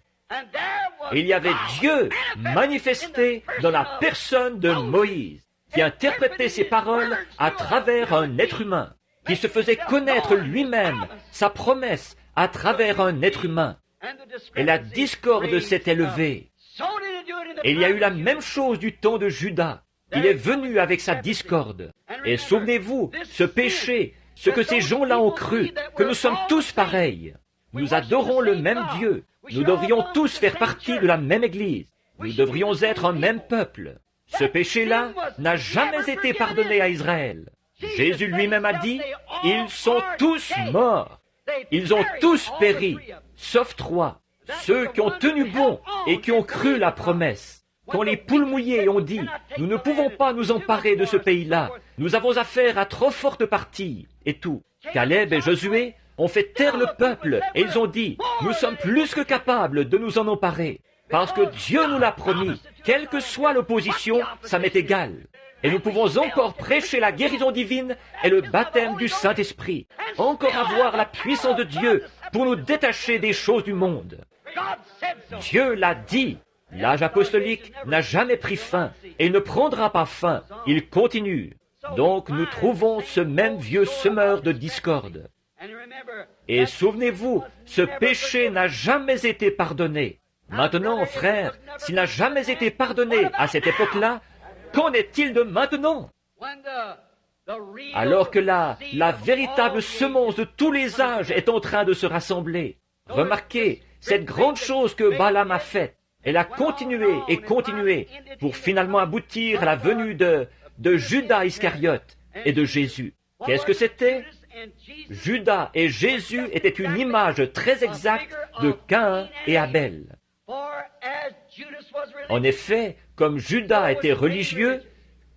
Et il y avait Dieu manifesté dans la personne de Moïse, qui interprétait ses paroles à travers un être humain, qui se faisait connaître lui-même, sa promesse, à travers un être humain. Et la discorde s'est élevée. Et il y a eu la même chose du temps de Judas. Il est venu avec sa discorde. Et souvenez-vous, ce péché, ce que ces gens-là ont cru, que nous sommes tous pareils. Nous adorons le même Dieu. Nous devrions tous faire partie de la même Église. Nous devrions être un même peuple. Ce péché-là n'a jamais été pardonné à Israël. Jésus lui-même a dit, « Ils sont tous morts. Ils ont tous péri, sauf 3, ceux qui ont tenu bon et qui ont cru la promesse. Quand les poules mouillées ont dit, « Nous ne pouvons pas nous emparer de ce pays-là. Nous avons affaire à trop forte partie. » Et tout. Caleb et Josué ont fait taire le peuple et ils ont dit, « Nous sommes plus que capables de nous en emparer. Parce que Dieu nous l'a promis. Quelle que soit l'opposition, ça m'est égal. Et nous pouvons encore prêcher la guérison divine et le baptême du Saint-Esprit. Encore avoir la puissance de Dieu pour nous détacher des choses du monde. » Dieu l'a dit. L'âge apostolique n'a jamais pris fin et ne prendra pas fin. Il continue. Donc nous trouvons ce même vieux semeur de discorde. Et souvenez-vous, ce péché n'a jamais été pardonné. Maintenant, frères, s'il n'a jamais été pardonné à cette époque-là, qu'en est-il de maintenant? Alors que la véritable semence de tous les âges est en train de se rassembler. Remarquez, cette grande chose que Balaam a faite, elle a continué et continué pour finalement aboutir à la venue de Judas Iscariote et de Jésus. Qu'est-ce que c'était? Judas et Jésus étaient une image très exacte de Caïn et Abel. En effet, comme Judas était religieux,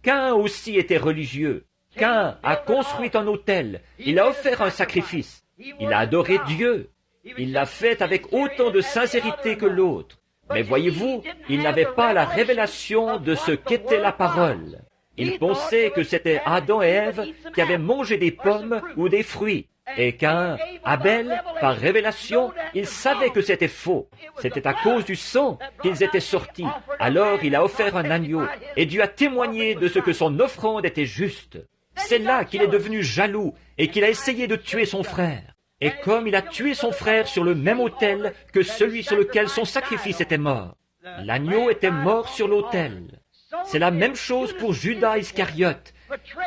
Caïn aussi était religieux. Caïn a construit un autel, il a offert un sacrifice, il a adoré Dieu, il l'a fait avec autant de sincérité que l'autre. Mais voyez-vous, il n'avait pas la révélation de ce qu'était la parole. Il pensait que c'était Adam et Ève qui avaient mangé des pommes ou des fruits. Et Caïn, Abel, par révélation, il savait que c'était faux. C'était à cause du sang qu'ils étaient sortis. Alors il a offert un agneau, et Dieu a témoigné de ce que son offrande était juste. C'est là qu'il est devenu jaloux et qu'il a essayé de tuer son frère. Et comme il a tué son frère sur le même autel que celui sur lequel son sacrifice était mort, l'agneau était mort sur l'autel. C'est la même chose pour Judas Iscariote,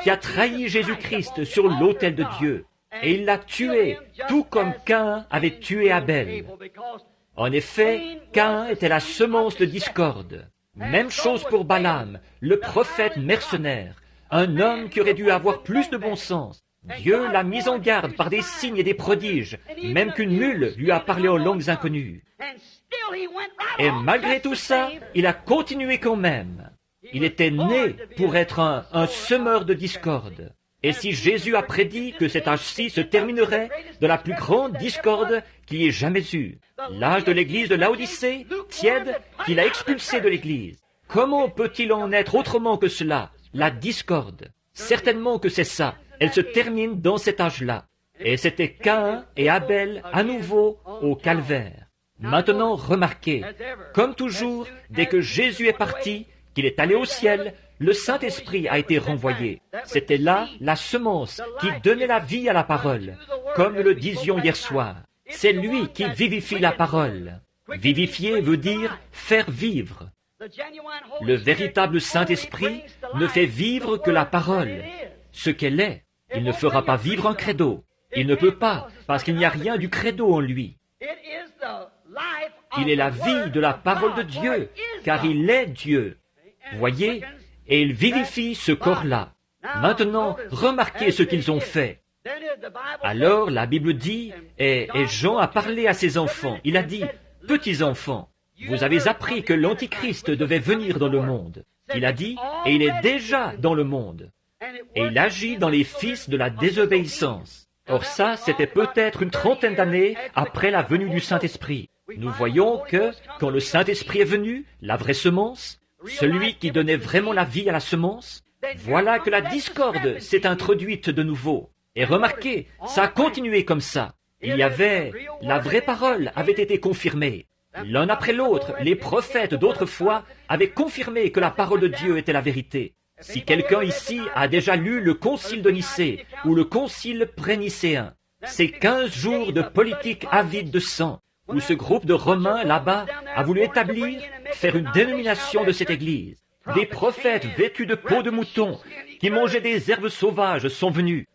qui a trahi Jésus-Christ sur l'autel de Dieu. Et il l'a tué, tout comme Caïn avait tué Abel. En effet, Caïn était la semence de discorde. Même chose pour Balaam, le prophète mercenaire, un homme qui aurait dû avoir plus de bon sens. Dieu l'a mis en garde par des signes et des prodiges, même qu'une mule lui a parlé en langues inconnues. Et malgré tout ça, il a continué quand même. Il était né pour être un semeur de discorde. Et si Jésus a prédit que cet âge-ci se terminerait de la plus grande discorde qu'il y ait jamais eu, l'âge de l'église de Laodicée, tiède, qu'il a expulsé de l'église, comment peut-il en être autrement que cela, la discorde? Certainement que c'est ça. Elle se termine dans cet âge-là. Et c'était Caïn et Abel à nouveau au calvaire. Maintenant, remarquez, comme toujours, dès que Jésus est parti, qu'il est allé au ciel, le Saint-Esprit a été renvoyé. C'était là la semence qui donnait la vie à la parole, comme nous le disions hier soir. C'est lui qui vivifie la parole. Vivifier veut dire faire vivre. Le véritable Saint-Esprit ne fait vivre que la parole, ce qu'elle est. Il ne fera pas vivre un credo. Il ne peut pas, parce qu'il n'y a rien du credo en lui. Il est la vie de la parole de Dieu, car il est Dieu. Voyez, et il vivifie ce corps-là. Maintenant, remarquez ce qu'ils ont fait. Alors, la Bible dit, et Jean a parlé à ses enfants, il a dit, « Petits enfants, vous avez appris que l'Antichrist devait venir dans le monde. » Il a dit, « Et il est déjà dans le monde. » Et il agit dans les fils de la désobéissance. Or ça, c'était peut-être une trentaine d'années après la venue du Saint-Esprit. Nous voyons que, quand le Saint-Esprit est venu, la vraie semence, celui qui donnait vraiment la vie à la semence, voilà que la discorde s'est introduite de nouveau. Et remarquez, ça a continué comme ça. La vraie parole avait été confirmée. L'un après l'autre, les prophètes d'autrefois avaient confirmé que la parole de Dieu était la vérité. Si quelqu'un ici a déjà lu le Concile de Nicée ou le Concile pré-nicéen, c'est 15 jours de politique avide de sang, où ce groupe de Romains là-bas a voulu faire une dénomination de cette Église. Des prophètes vêtus de peau de mouton, qui mangeaient des herbes sauvages, sont venus,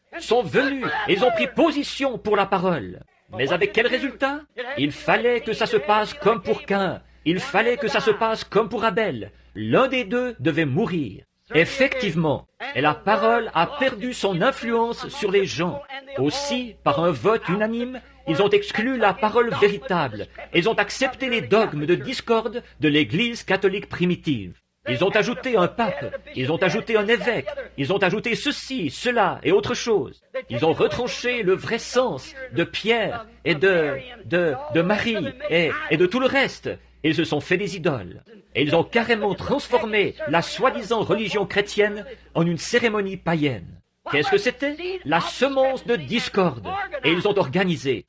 et ils ont pris position pour la parole. Mais avec quel résultat? Il fallait que ça se passe comme pour Caïn, il fallait que ça se passe comme pour Abel. L'un des deux devait mourir. Effectivement, et la parole a perdu son influence sur les gens. Aussi, par un vote unanime, ils ont exclu la parole véritable. Ils ont accepté les dogmes de discorde de l'Église catholique primitive. Ils ont ajouté un pape, ils ont ajouté un évêque, ils ont ajouté ceci, cela et autre chose. Ils ont retranché le vrai sens de Pierre et de Marie et de tout le reste. Ils se sont fait des idoles. Et ils ont carrément transformé la soi-disant religion chrétienne en une cérémonie païenne. Qu'est-ce que c'était? La semence de discorde. Et ils ont organisé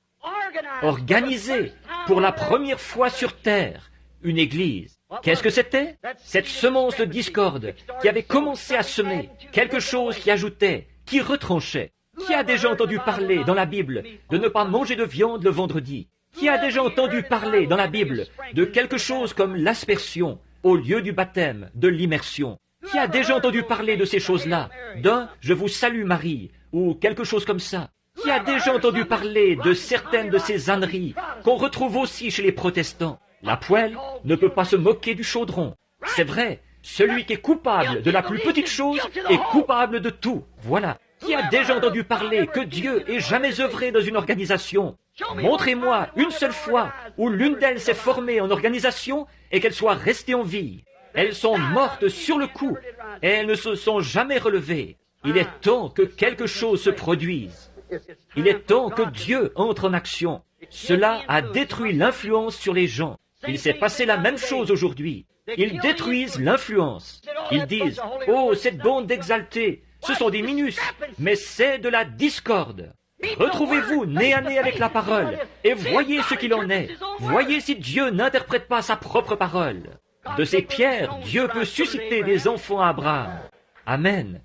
pour la première fois sur terre, une église. Qu'est-ce que c'était? Cette semence de discorde qui avait commencé à semer, quelque chose qui ajoutait, qui retranchait. Qui a déjà entendu parler dans la Bible de ne pas manger de viande le vendredi? Qui a déjà entendu parler dans la Bible de quelque chose comme l'aspersion au lieu du baptême, de l'immersion? Qui a déjà entendu parler de ces choses-là, d'un « Je vous salue Marie » ou quelque chose comme ça? Qui a déjà entendu parler de certaines de ces âneries qu'on retrouve aussi chez les protestants? La poêle ne peut pas se moquer du chaudron. C'est vrai, celui qui est coupable de la plus petite chose est coupable de tout. Voilà. Qui a déjà entendu parler que Dieu ait jamais œuvré dans une organisation? Montrez-moi une seule fois où l'une d'elles s'est formée en organisation et qu'elle soit restée en vie. Elles sont mortes sur le coup et elles ne se sont jamais relevées. Il est temps que quelque chose se produise. Il est temps que Dieu entre en action. Cela a détruit l'influence sur les gens. Il s'est passé la même chose aujourd'hui. Ils détruisent l'influence. Ils disent « Oh, cette bande d'exaltés, ce sont des minus, mais c'est de la discorde. » Retrouvez-vous nez à nez avec la parole et voyez ce qu'il en est. Voyez si Dieu n'interprète pas sa propre parole. De ces pierres, Dieu peut susciter des enfants à Abraham. Amen.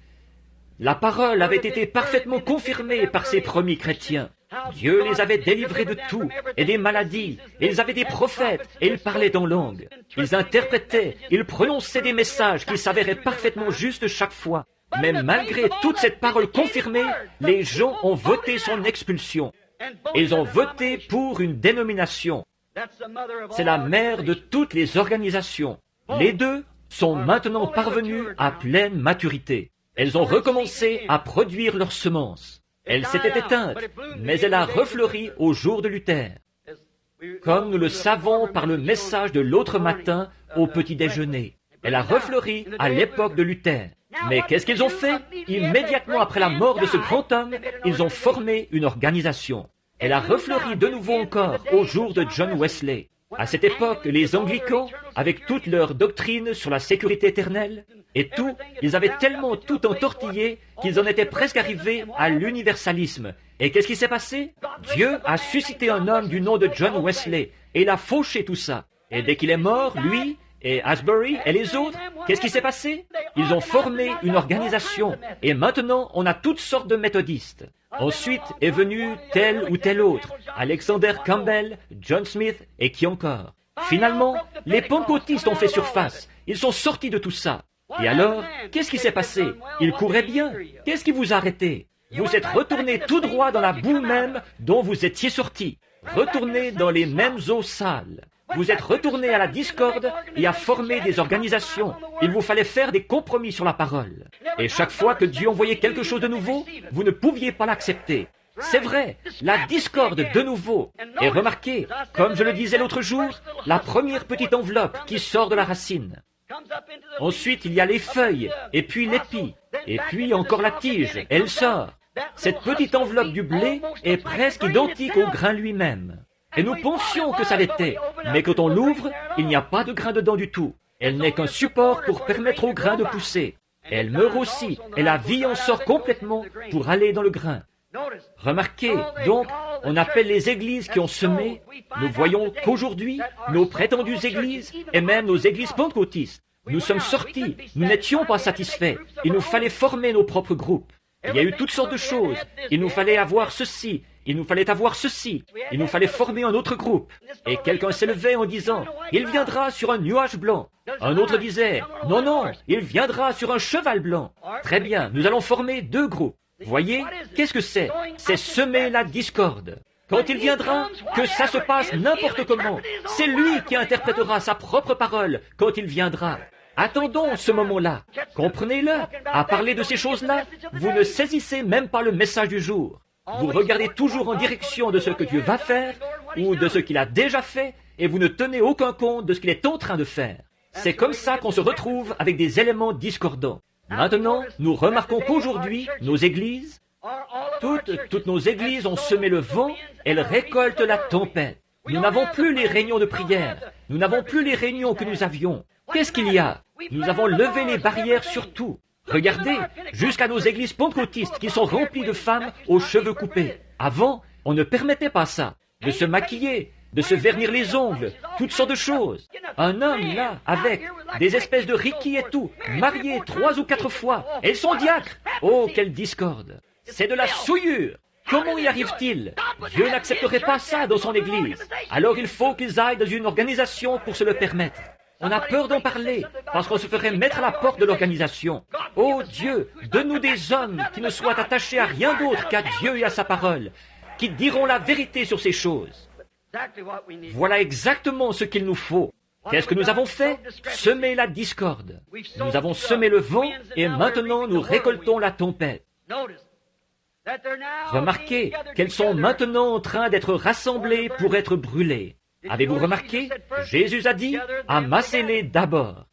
La parole avait été parfaitement confirmée par ces premiers chrétiens. Dieu les avait délivrés de tout, et des maladies, et ils avaient des prophètes, et ils parlaient en langue. Ils interprétaient, ils prononçaient des messages qui s'avéraient parfaitement justes chaque fois. Mais malgré toute cette parole confirmée, les gens ont voté son expulsion. Ils ont voté pour une dénomination. C'est la mère de toutes les organisations. Les deux sont maintenant parvenus à pleine maturité. Elles ont recommencé à produire leurs semences. Elle s'était éteinte, mais elle a refleuri au jour de Luther. Comme nous le savons par le message de l'autre matin au petit déjeuner. Elle a refleuri à l'époque de Luther. Mais qu'est-ce qu'ils ont fait? Immédiatement après la mort de ce grand homme, ils ont formé une organisation. Elle a refleuri de nouveau encore au jour de John Wesley. À cette époque, les anglicans, avec toute leur doctrine sur la sécurité éternelle, et tout, ils avaient tellement tout entortillé qu'ils en étaient presque arrivés à l'universalisme. Et qu'est-ce qui s'est passé? Dieu a suscité un homme du nom de John Wesley, et il a fauché tout ça. Et dès qu'il est mort, lui, et Asbury, et les autres, qu'est-ce qui s'est passé? Ils ont formé une organisation, et maintenant on a toutes sortes de méthodistes. Ensuite est venu tel ou tel autre, Alexander Campbell, John Smith, et qui encore? Finalement, les pentecôtistes ont fait surface, ils sont sortis de tout ça. Et alors, qu'est-ce qui s'est passé? Ils couraient bien. Qu'est-ce qui vous a arrêté? Vous êtes retourné tout droit dans la boue même dont vous étiez sortis. Retourné dans les mêmes eaux sales. Vous êtes retourné à la discorde et à former des organisations. Il vous fallait faire des compromis sur la parole. Et chaque fois que Dieu envoyait quelque chose de nouveau, vous ne pouviez pas l'accepter. C'est vrai, la discorde de nouveau. Et remarquez, comme je le disais l'autre jour, la première petite enveloppe qui sort de la racine. Ensuite, il y a les feuilles, et puis l'épi, et puis encore la tige, elle sort. Cette petite enveloppe du blé est presque identique au grain lui-même. Et nous pensions que ça l'était, mais quand on l'ouvre, il n'y a pas de grain dedans du tout. Elle n'est qu'un support pour permettre au grain de pousser. Elle meurt aussi, et la vie en sort complètement pour aller dans le grain. Remarquez, donc, on appelle les églises qui ont semé. Nous voyons qu'aujourd'hui, nos prétendues églises, et même nos églises pentecôtistes, nous sommes sortis, nous n'étions pas satisfaits. Il nous fallait former nos propres groupes. Il y a eu toutes sortes de choses. Il nous fallait avoir ceci, il nous fallait avoir ceci, il nous fallait former un autre groupe. Et quelqu'un s'élevait en disant, il viendra sur un nuage blanc. Un autre disait, non, non, il viendra sur un cheval blanc. Très bien, nous allons former deux groupes. Voyez, qu'est-ce que c'est? C'est semer la discorde. Quand il viendra, que ça se passe n'importe comment, c'est lui qui interprétera sa propre parole quand il viendra. Attendons ce moment-là. Comprenez-le. À parler de ces choses-là, vous ne saisissez même pas le message du jour. Vous regardez toujours en direction de ce que Dieu va faire ou de ce qu'il a déjà fait et vous ne tenez aucun compte de ce qu'il est en train de faire. C'est comme ça qu'on se retrouve avec des éléments discordants. Maintenant, nous remarquons qu'aujourd'hui, nos églises, toutes nos églises ont semé le vent, elles récoltent la tempête. Nous n'avons plus les réunions de prière. Nous n'avons plus les réunions que nous avions. Qu'est-ce qu'il y a? Nous avons levé les barrières sur tout. Regardez, jusqu'à nos églises pentecôtistes qui sont remplies de femmes aux cheveux coupés. Avant, on ne permettait pas ça. De se maquiller, de se vernir les ongles, toutes sortes de choses. Un homme là, avec des espèces de rikis et tout, marié 3 ou 4 fois, et ils sont diacres. Oh, quelle discorde! C'est de la souillure! Comment y arrive-t-il? Dieu n'accepterait pas ça dans son Église. Alors il faut qu'ils aillent dans une organisation pour se le permettre. On a peur d'en parler, parce qu'on se ferait mettre à la porte de l'organisation. Oh Dieu, donne-nous des hommes qui ne soient attachés à rien d'autre qu'à Dieu et à sa parole, qui diront la vérité sur ces choses. Voilà exactement ce qu'il nous faut. Qu'est-ce que nous avons fait? Semer la discorde. Nous avons semé le vent et maintenant nous récoltons la tempête. Remarquez qu'elles sont maintenant en train d'être rassemblées pour être brûlées. Avez-vous remarqué? Jésus a dit, amassez-les d'abord,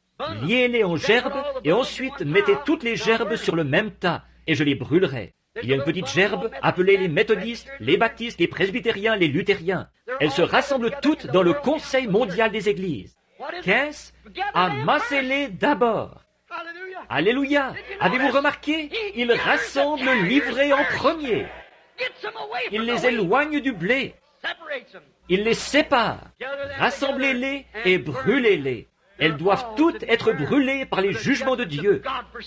liez-les en gerbes et ensuite mettez toutes les gerbes sur le même tas et je les brûlerai. Il y a une petite gerbe appelée les méthodistes, les baptistes, les presbytériens, les luthériens. Elles se rassemblent toutes dans le Conseil mondial des églises. Qu'est-ce? Amassez-les d'abord. Alléluia! Avez-vous remarqué? Il rassemble l'ivraie en premier. Il les éloigne du blé. Il les sépare. Rassemblez-les et brûlez-les. Elles doivent toutes être brûlées par les jugements de Dieu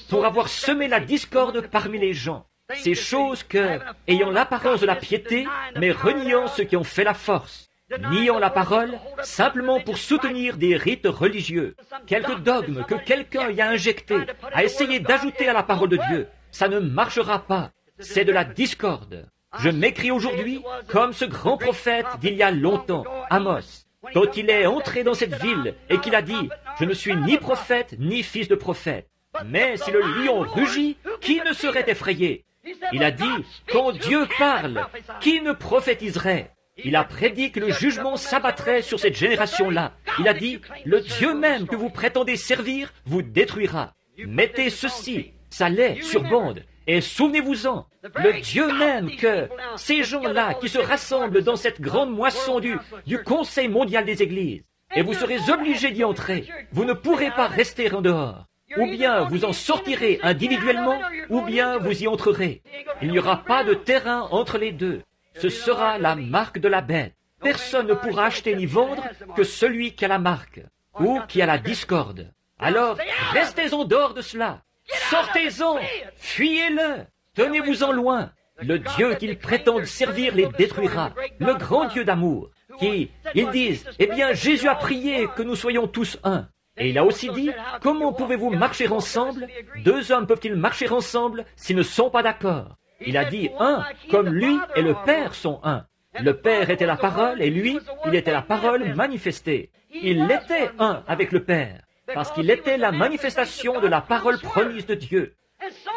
pour avoir semé la discorde parmi les gens. Ces choses que, ayant l'apparence de la piété, mais reniant ceux qui ont fait la force, niant la parole, simplement pour soutenir des rites religieux, quelques dogmes que quelqu'un y a injectés, a essayé d'ajouter à la parole de Dieu, ça ne marchera pas. C'est de la discorde. Je m'écris aujourd'hui comme ce grand prophète d'il y a longtemps, Amos, quand il est entré dans cette ville et qu'il a dit, je ne suis ni prophète ni fils de prophète. Mais si le lion rugit, qui ne serait effrayé? Il a dit, quand Dieu parle, qui ne prophétiserait? Il a prédit que le jugement s'abattrait sur cette génération-là. Il a dit, le Dieu même que vous prétendez servir vous détruira. Mettez ceci, ça l'est, sur bande, et souvenez-vous-en, le Dieu même que ces gens-là qui se rassemblent dans cette grande moisson du Conseil mondial des églises, et vous serez obligés d'y entrer, vous ne pourrez pas rester en dehors. Ou bien vous en sortirez individuellement, ou bien vous y entrerez. Il n'y aura pas de terrain entre les deux. Ce sera la marque de la bête. Personne ne pourra acheter ni vendre que celui qui a la marque, ou qui a la discorde. Alors, restez en dehors de cela. Sortez-en, fuyez-le, tenez-vous-en loin. Le Dieu qu'ils prétendent servir les détruira, le grand Dieu d'amour, qui, ils disent, eh bien Jésus a prié que nous soyons tous un. Et il a aussi dit, comment pouvez-vous marcher ensemble? 2 hommes peuvent-ils marcher ensemble s'ils ne sont pas d'accord? Il a dit un, comme lui et le Père sont un. Le Père était la parole et lui, il était la parole manifestée. Il était un avec le Père, parce qu'il était la manifestation de la parole promise de Dieu.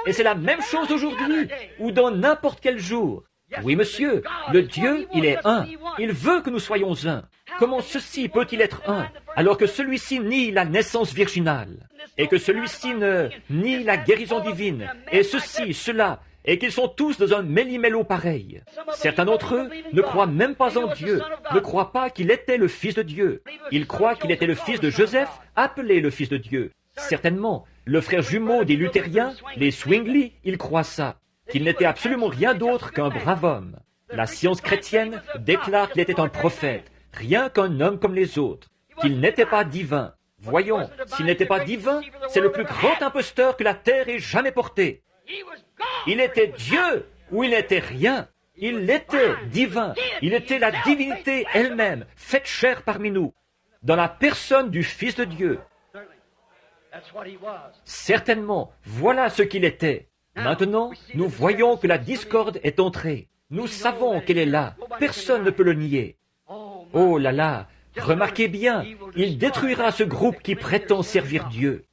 Et c'est la même chose aujourd'hui, ou dans n'importe quel jour. Oui, monsieur, le Dieu, il est un. Il veut que nous soyons un. Comment ceci peut-il être un, alors que celui-ci nie la naissance virginale, et que celui-ci nie la guérison divine, et ceci, cela, et qu'ils sont tous dans un méli-mélo pareil. Certains d'entre eux ne croient même pas en Dieu, ne croient pas qu'il était le Fils de Dieu. Ils croient qu'il était le fils de Joseph, appelé le Fils de Dieu. Certainement, le frère jumeau des luthériens, les Zwingli, ils croient ça, qu'il n'était absolument rien d'autre qu'un brave homme. La science chrétienne déclare qu'il était un prophète, rien qu'un homme comme les autres, qu'il n'était pas divin. Voyons, s'il n'était pas divin, c'est le plus grand imposteur que la terre ait jamais porté. Il était Dieu ou il n'était rien. Il était divin. Il était la divinité elle-même, faite chair parmi nous, dans la personne du Fils de Dieu. Certainement, voilà ce qu'il était. Maintenant, nous voyons que la discorde est entrée. Nous savons qu'elle est là. Personne ne peut le nier. Oh là là, remarquez bien, il détruira ce groupe qui prétend servir Dieu.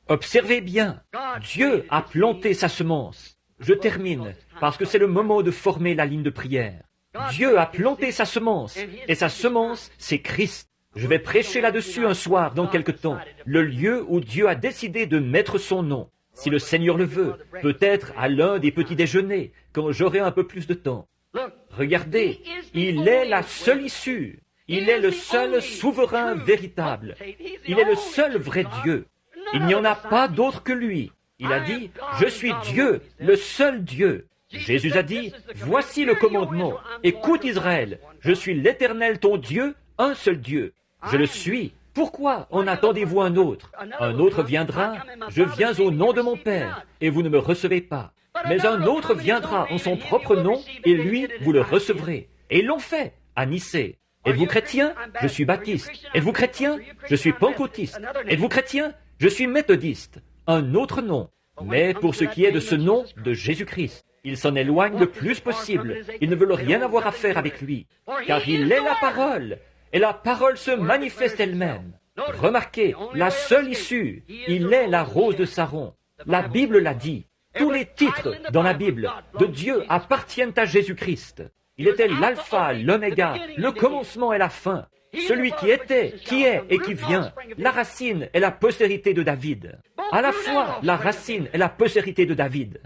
Observez bien, Dieu a planté sa semence. Je termine, parce que c'est le moment de former la ligne de prière. Dieu a planté sa semence, et sa semence, c'est Christ. Je vais prêcher là-dessus un soir, dans quelque temps, le lieu où Dieu a décidé de mettre son nom. Si le Seigneur le veut, peut-être à l'un des petits déjeuners, quand j'aurai un peu plus de temps. Regardez, il est la seule issue. Il est le seul souverain véritable. Il est le seul vrai Dieu. Il n'y en a pas d'autre que lui. Il a dit, je suis Dieu, le seul Dieu. Jésus a dit, « Voici le commandement. Écoute Israël, je suis l'Éternel ton Dieu, un seul Dieu. Je le suis. Pourquoi en attendez-vous un autre? Un autre viendra, je viens au nom de mon Père, et vous ne me recevez pas. Mais un autre viendra en son propre nom, et lui, vous le recevrez. » Et ils l'ont fait à Nicée. Êtes-vous chrétien? Je suis baptiste. Êtes-vous chrétien? Je suis pentecôtiste. Êtes-vous chrétien? Je suis méthodiste. Un autre nom. Mais pour ce qui est de ce nom de Jésus-Christ, ils s'en éloignent le plus possible. Ils ne veulent rien avoir à faire avec lui. Car il est la parole. Et la parole se manifeste elle-même. Remarquez, la seule issue, il est la rose de Saron. La Bible l'a dit. Tous les titres dans la Bible de Dieu appartiennent à Jésus-Christ. Il était l'alpha, l'oméga, le commencement et la fin. Celui qui était, qui est et qui vient. La racine est la postérité de David. À la fois, la racine est la postérité de David.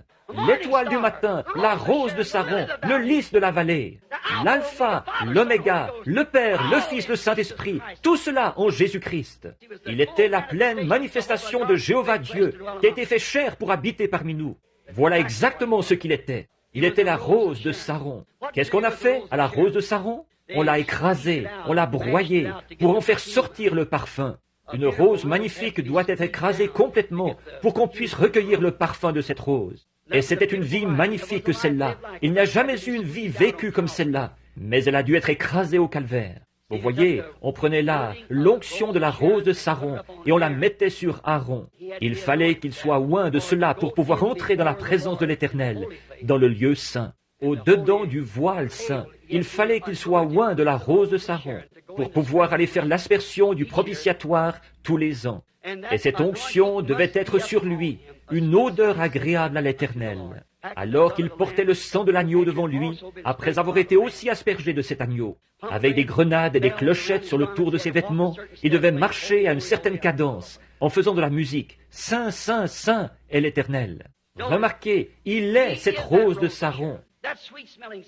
L'étoile du matin, la rose de Saron, le lys de la vallée. L'alpha, l'oméga, le Père, le Fils, le Saint-Esprit, tout cela en Jésus-Christ. Il était la pleine manifestation de Jéhovah Dieu, qui a été fait chair pour habiter parmi nous. Voilà exactement ce qu'il était. Il était la rose de Saron. Qu'est-ce qu'on a fait à la rose de Saron? On l'a écrasée, on l'a broyée, pour en faire sortir le parfum. Une rose magnifique doit être écrasée complètement pour qu'on puisse recueillir le parfum de cette rose. Et c'était une vie magnifique que celle-là. Il n'y a jamais eu une vie vécue comme celle-là, mais elle a dû être écrasée au calvaire. Vous voyez, on prenait là l'onction de la rose de Saron et on la mettait sur Aaron. Il fallait qu'il soit oint de cela pour pouvoir entrer dans la présence de l'Éternel, dans le lieu saint. Au-dedans du voile saint, il fallait qu'il soit oint de la rose de Saron pour pouvoir aller faire l'aspersion du propitiatoire tous les ans. Et cette onction devait être sur lui, une odeur agréable à l'Éternel. Alors qu'il portait le sang de l'agneau devant lui, après avoir été aussi aspergé de cet agneau, avec des grenades et des clochettes sur le tour de ses vêtements, il devait marcher à une certaine cadence, en faisant de la musique. Saint, Saint, Saint est l'Éternel. Remarquez, il est cette rose de Saron,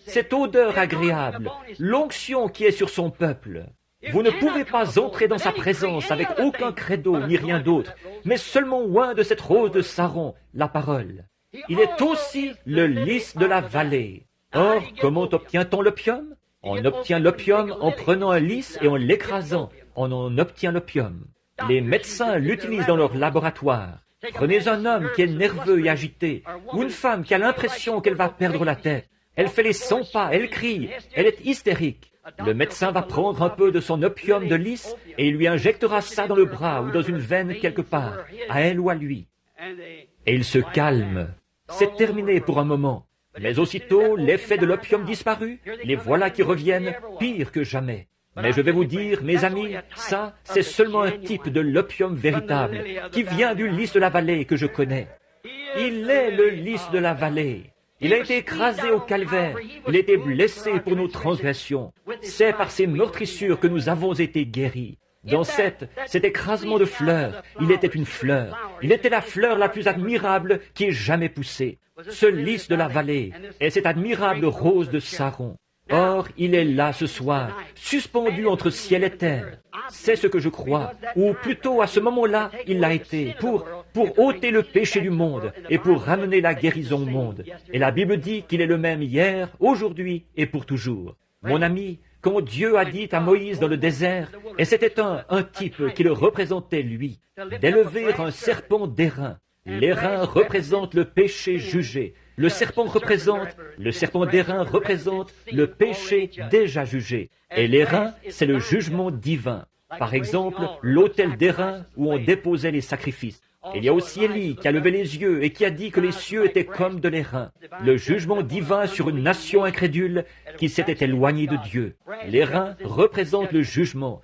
cette odeur agréable, l'onction qui est sur son peuple. Vous ne pouvez pas entrer dans sa présence avec aucun credo ni rien d'autre, mais seulement oint de cette rose de Saron, la parole. Il est aussi le lys de la vallée. Or, comment obtient-on l'opium? On obtient l'opium en prenant un lys et en l'écrasant. On en obtient l'opium. Les médecins l'utilisent dans leur laboratoire. Prenez un homme qui est nerveux et agité, ou une femme qui a l'impression qu'elle va perdre la tête. Elle fait les 100 pas, elle crie, elle est hystérique. Le médecin va prendre un peu de son opium de lys et il lui injectera ça dans le bras ou dans une veine quelque part, à elle ou à lui. Et il se calme. C'est terminé pour un moment. Mais aussitôt, l'effet de l'opium disparut, les voilà qui reviennent pire que jamais. Mais je vais vous dire, mes amis, ça, c'est seulement un type de l'opium véritable, qui vient du lys de la vallée que je connais. Il est le lys de la vallée. Il a été écrasé au calvaire. Il a été blessé pour nos transgressions. C'est par ses meurtrissures que nous avons été guéris. Dans cet écrasement de fleurs, il était une fleur. Il était la fleur la plus admirable qui ait jamais poussé. Ce lys de la vallée est cette admirable rose de Saron. Or, il est là ce soir, suspendu entre ciel et terre. C'est ce que je crois, ou plutôt à ce moment-là, il l'a été, pour ôter le péché du monde et pour ramener la guérison au monde. Et la Bible dit qu'il est le même hier, aujourd'hui et pour toujours. Mon ami, quand Dieu a dit à Moïse dans le désert, et c'était un type qui le représentait lui, d'élever un serpent d'airain. L'airain représente le péché jugé. Le serpent d'airain représente le péché déjà jugé. Et l'airain, c'est le jugement divin. Par exemple, l'autel d'airain où on déposait les sacrifices. Il y a aussi Élie qui a levé les yeux et qui a dit que les cieux étaient comme de l'airain. Le jugement divin sur une nation incrédule qui s'était éloignée de Dieu. L'airain représente le jugement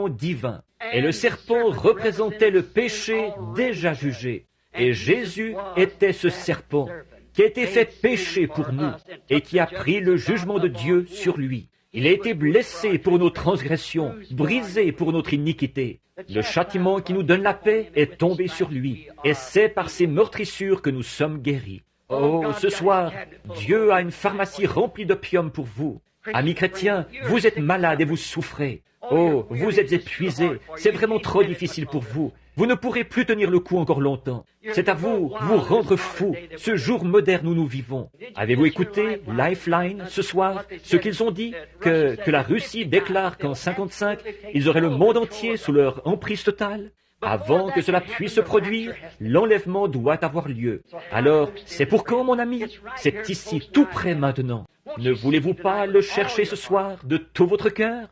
divin. Et le serpent représentait le péché déjà jugé. Et Jésus était ce serpent qui a été fait péché pour nous et qui a pris le jugement de Dieu sur lui. Il a été blessé pour nos transgressions, brisé pour notre iniquité. Le châtiment qui nous donne la paix est tombé sur lui, et c'est par ses meurtrissures que nous sommes guéris. Oh, ce soir, Dieu a une pharmacie remplie d'opium pour vous. Amis chrétiens, vous êtes malades et vous souffrez. Oh, vous êtes épuisés, c'est vraiment trop difficile pour vous. Vous ne pourrez plus tenir le coup encore longtemps. C'est à vous rendre fou, ce jour moderne où nous vivons. Avez-vous écouté Lifeline ce soir, ce qu'ils ont dit, que la Russie déclare qu'en 55, ils auraient le monde entier sous leur emprise totale? Avant que cela puisse se produire, l'enlèvement doit avoir lieu. Alors, c'est pour quand, mon ami? C'est ici, tout près maintenant. Ne voulez-vous pas le chercher ce soir de tout votre cœur?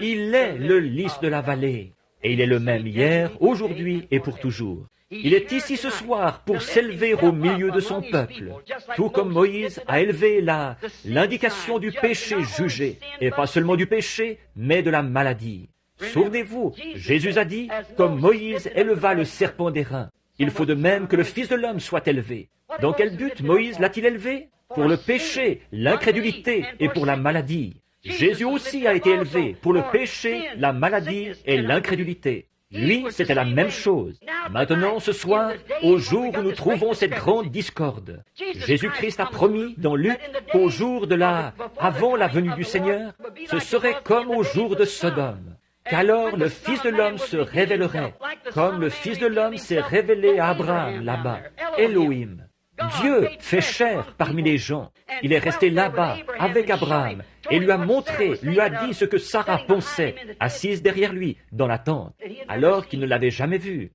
Il est le lys de la vallée, et il est le même hier, aujourd'hui et pour toujours. Il est ici ce soir pour s'élever au milieu de son peuple, tout comme Moïse a élevé l'indication du péché jugé, et pas seulement du péché, mais de la maladie. Souvenez-vous, Jésus a dit, comme Moïse éleva le serpent d'airain, il faut de même que le Fils de l'homme soit élevé. Dans quel but Moïse l'a-t-il élevé? Pour le péché, l'incrédulité et pour la maladie. Jésus aussi a été élevé pour le péché, la maladie et l'incrédulité. Lui, c'était la même chose. Maintenant, ce soir, au jour où nous trouvons cette grande discorde, Jésus-Christ a promis dans Luc qu'au jour avant la venue du Seigneur, ce serait comme au jour de Sodome. Qu'alors le Fils de l'homme se révélerait, comme le Fils de l'homme s'est révélé à Abraham là-bas, Elohim. Dieu fait chair parmi les gens. Il est resté là-bas avec Abraham et lui a montré, lui a dit ce que Sarah pensait, assise derrière lui dans la tente, alors qu'il ne l'avait jamais vue.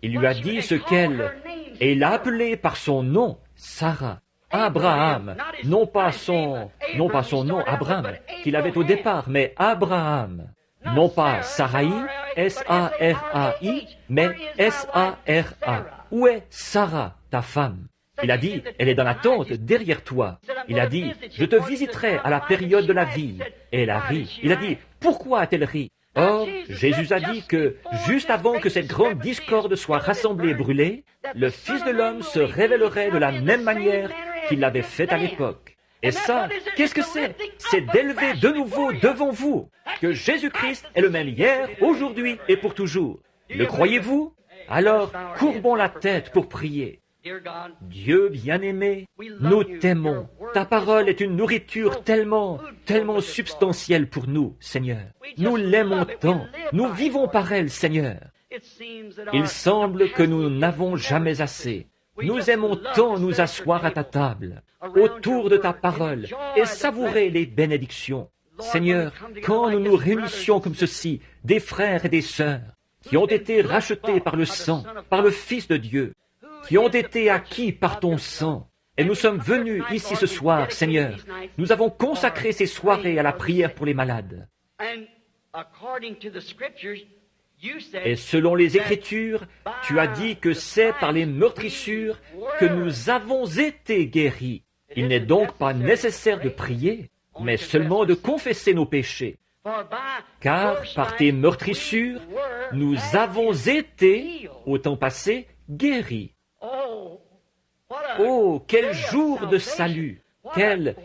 Il lui a dit ce qu'elle... Et il l'a appelé par son nom, Sarah. Abraham, non pas son nom Abraham qu'il avait au départ, mais Abraham. Non pas Sarai, S-A-R-A-I, mais S-A-R-A. Où est Sarah, ta femme? Il a dit, elle est dans la tente derrière toi. Il a dit, je te visiterai à la période de la vie. Et elle a ri. Il a dit, pourquoi a-t-elle ri? Or, Jésus a dit que, juste avant que cette grande discorde soit rassemblée et brûlée, le Fils de l'homme se révélerait de la même manière qu'il l'avait fait à l'époque. Et ça, qu'est-ce que c'est? C'est d'élever de nouveau devant vous que Jésus-Christ est le même hier, aujourd'hui et pour toujours. Le croyez-vous? Alors, courbons la tête pour prier. Dieu bien-aimé, nous t'aimons. Ta parole est une nourriture tellement substantielle pour nous, Seigneur. Nous l'aimons tant. Nous vivons par elle, Seigneur. Il semble que nous n'avons jamais assez. Nous aimons tant nous asseoir à ta table, autour de ta parole, et savourer les bénédictions. Seigneur, quand nous nous réunissions comme ceci, des frères et des sœurs, qui ont été rachetés par le sang, par le Fils de Dieu, qui ont été acquis par ton sang, et nous sommes venus ici ce soir, Seigneur, nous avons consacré ces soirées à la prière pour les malades. Et selon les Écritures, tu as dit que c'est par les meurtrissures que nous avons été guéris. Il n'est donc pas nécessaire de prier, mais seulement de confesser nos péchés. Car par tes meurtrissures, nous avons été, au temps passé, guéris. Oh, quel jour de salut! Quelle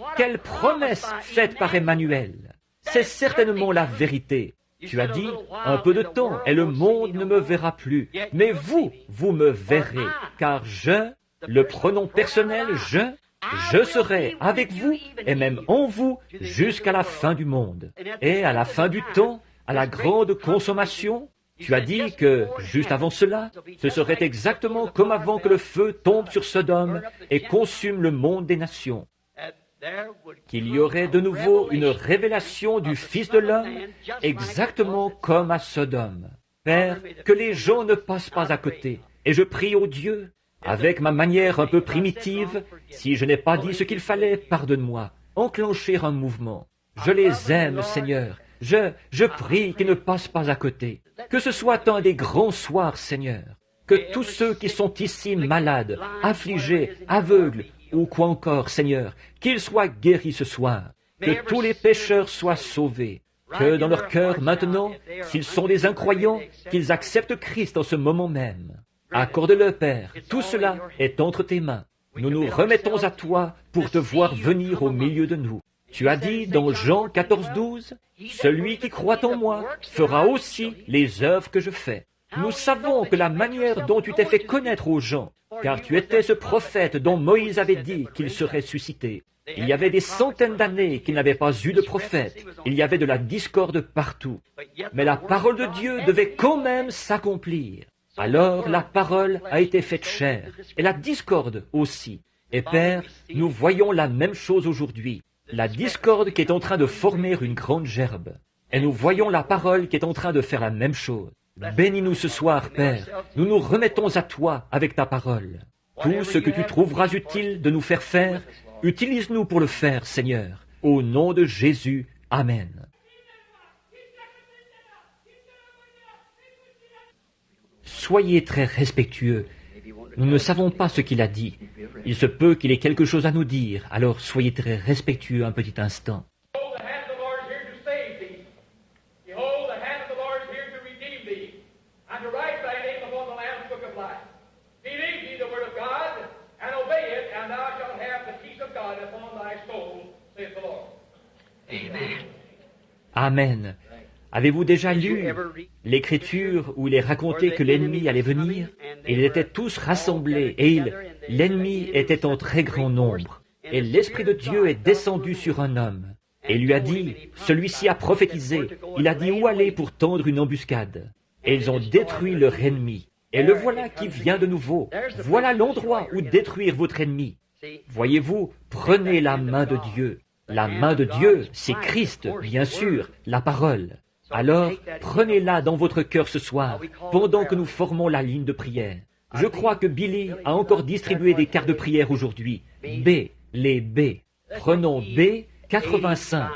promesse faite par Emmanuel! C'est certainement la vérité. Tu as dit, un peu de temps, et le monde ne me verra plus. Mais vous me verrez, car le pronom personnel, je serai avec vous, et même en vous, jusqu'à la fin du monde. Et à la fin du temps, à la grande consommation, tu as dit que, juste avant cela, ce serait exactement comme avant que le feu tombe sur Sodome et consume le monde des nations. Qu'il y aurait de nouveau une révélation du Fils de l'homme, exactement comme à Sodome. Père, que les gens ne passent pas à côté. Et je prie au Dieu, avec ma manière un peu primitive, si je n'ai pas dit ce qu'il fallait, pardonne-moi, enclencher un mouvement. Je les aime, Seigneur. Je prie qu'ils ne passent pas à côté. Que ce soit un des grands soirs, Seigneur. Que tous ceux qui sont ici malades, affligés, aveugles, ou quoi encore, Seigneur, qu'ils soient guéris ce soir, que tous les pécheurs soient sauvés, que dans leur cœur maintenant, s'ils sont des incroyants, qu'ils acceptent Christ en ce moment même. Accorde-le, Père, tout cela est entre tes mains. Nous nous remettons à toi pour te voir venir au milieu de nous. Tu as dit dans Jean 14:12, « Celui qui croit en moi fera aussi les œuvres que je fais. » Nous savons que la manière dont tu t'es fait connaître aux gens, car tu étais ce prophète dont Moïse avait dit qu'il serait suscité. Il y avait des centaines d'années qu'il n'avait pas eu de prophète. Il y avait de la discorde partout. Mais la parole de Dieu devait quand même s'accomplir. Alors la parole a été faite chair, et la discorde aussi. Et Père, nous voyons la même chose aujourd'hui. La discorde qui est en train de former une grande gerbe. Et nous voyons la parole qui est en train de faire la même chose. Bénis-nous ce soir, Père. Nous nous remettons à toi avec ta parole. Tout ce que tu trouveras utile de nous faire faire, utilise-nous pour le faire, Seigneur. Au nom de Jésus, Amen. Soyez très respectueux. Nous ne savons pas ce qu'il a dit. Il se peut qu'il ait quelque chose à nous dire, alors soyez très respectueux un petit instant. Amen. Avez-vous déjà lu l'Écriture où il est raconté que l'ennemi allait venir? Et ils étaient tous rassemblés et l'ennemi était en très grand nombre. Et l'Esprit de Dieu est descendu sur un homme et lui a dit, celui-ci a prophétisé, il a dit où aller pour tendre une embuscade. Et ils ont détruit leur ennemi. Et le voilà qui vient de nouveau. Voilà l'endroit où détruire votre ennemi. Voyez-vous, prenez la main de Dieu. La main de Dieu, c'est Christ, bien sûr, la parole. Alors, prenez-la dans votre cœur ce soir, pendant que nous formons la ligne de prière. Je crois que Billy a encore distribué des cartes de prière aujourd'hui. B, les B. Prenons B, 85.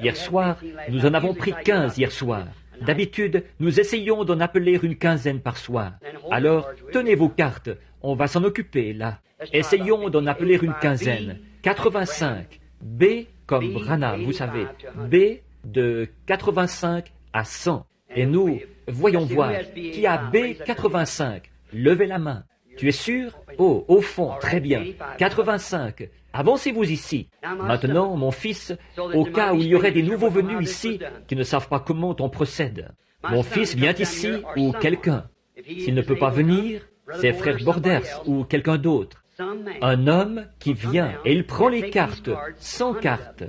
Hier soir, nous en avons pris 15 hier soir. D'habitude, nous essayons d'en appeler une quinzaine par soir. Alors, tenez vos cartes, on va s'en occuper là. Essayons d'en appeler une quinzaine. 85. B comme Branham, vous savez. B de 85 à 100. Et nous, voyons voir, qui a B 85? Levez la main. Tu es sûr? Oh, au fond, très bien. 85. Avancez-vous ici. Maintenant, mon fils, au cas où il y aurait des nouveaux venus ici qui ne savent pas comment on procède. Mon fils vient ici ou quelqu'un. S'il ne peut pas venir, c'est frère Borders ou quelqu'un d'autre. Un homme qui vient et il prend les cartes, 100 cartes.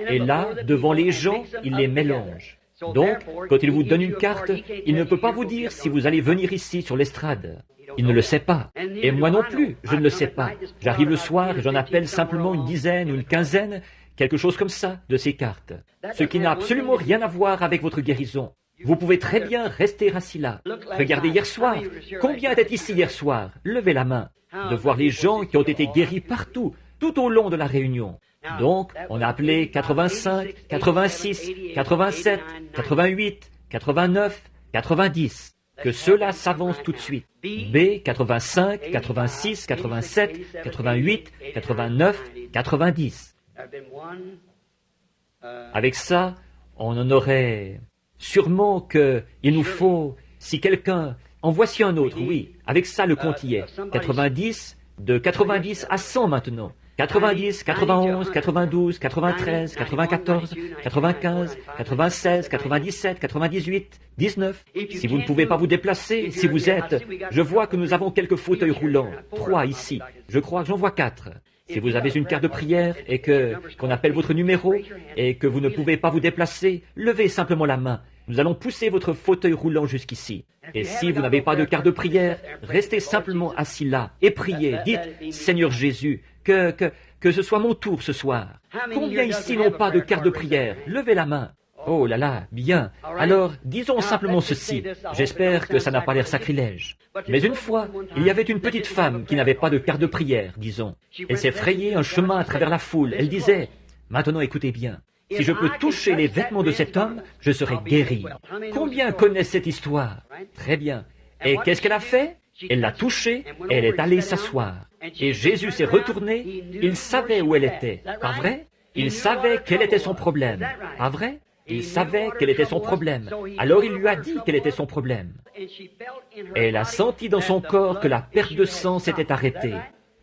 Et là, devant les gens, il les mélange. Donc, quand il vous donne une carte, il ne peut pas vous dire si vous allez venir ici sur l'estrade. Il ne le sait pas. Et moi non plus, je ne le sais pas. J'arrive le soir et j'en appelle simplement une dizaine ou une quinzaine, quelque chose comme ça, de ces cartes. Ce qui n'a absolument rien à voir avec votre guérison. Vous pouvez très bien rester assis là. Regardez hier soir. Combien étaient ici hier soir? Levez la main. De voir les gens qui ont été guéris partout, tout au long de la réunion. Donc, on a appelé 85, 86, 87, 88, 89, 90. Que ceux-là s'avancent tout de suite. B, 85, 86, 87, 88, 89, 90. Avec ça, on en aurait sûrement que il nous faut, si quelqu'un, en voici un autre, oui, avec ça le compte y est. 90, de 90 à 100 maintenant. 90, 91, 92, 93, 94, 95, 96, 97, 98, 19. Si vous ne pouvez pas vous déplacer, si vous êtes... Je vois que nous avons quelques fauteuils roulants. 3 ici. Je crois que j'en vois 4. Si vous avez une carte de prière et qu'on appelle votre numéro et que vous ne pouvez pas vous déplacer, levez simplement la main. Nous allons pousser votre fauteuil roulant jusqu'ici. Et si vous n'avez pas de carte de prière, restez simplement assis là et priez. Dites, Seigneur Jésus, que ce soit mon tour ce soir. Combien ici n'ont pas de carte de prière? Levez la main. Oh là là, bien. Alors, disons simplement ceci. J'espère que ça n'a pas l'air sacrilège. Mais une fois, il y avait une petite femme qui n'avait pas de carte de prière, disons. Elle s'est frayée un chemin à travers la foule. Elle disait, maintenant écoutez bien. Si je peux toucher les vêtements de cet homme, je serai guéri. Combien connaissent cette histoire? Très bien. Et qu'est-ce qu'elle a fait? Elle l'a touché et elle est allée s'asseoir. Et Jésus s'est retourné, il savait où elle était. Pas vrai? Il savait quel était son problème. Pas vrai? Il savait quel était son problème. Alors il lui a dit quel était son problème. Et elle a senti dans son corps que la perte de sang s'était arrêtée.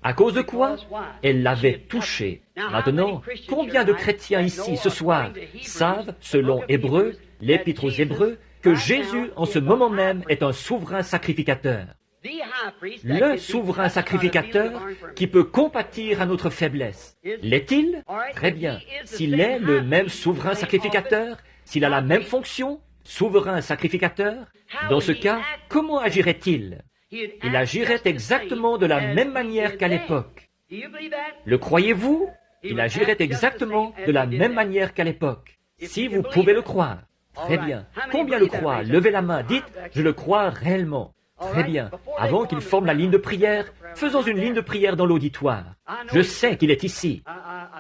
À cause de quoi? Elle l'avait touché. Maintenant, combien de chrétiens ici, ce soir, savent, selon Hébreux, l'Épître aux Hébreux, que Jésus, en ce moment même, est un souverain sacrificateur? Le souverain sacrificateur qui peut compatir à notre faiblesse. L'est-il? Très bien. S'il est le même souverain sacrificateur, s'il a la même fonction, souverain sacrificateur, dans ce cas, comment agirait-il? Il agirait exactement de la même manière qu'à l'époque. Le croyez-vous? Il agirait exactement de la même manière qu'à l'époque. Si vous pouvez le croire. Très bien. Combien le croient? Levez la main. Dites, je le crois réellement. Très bien. Avant qu'il forme la ligne de prière, faisons une ligne de prière dans l'auditoire. Je sais qu'il est ici.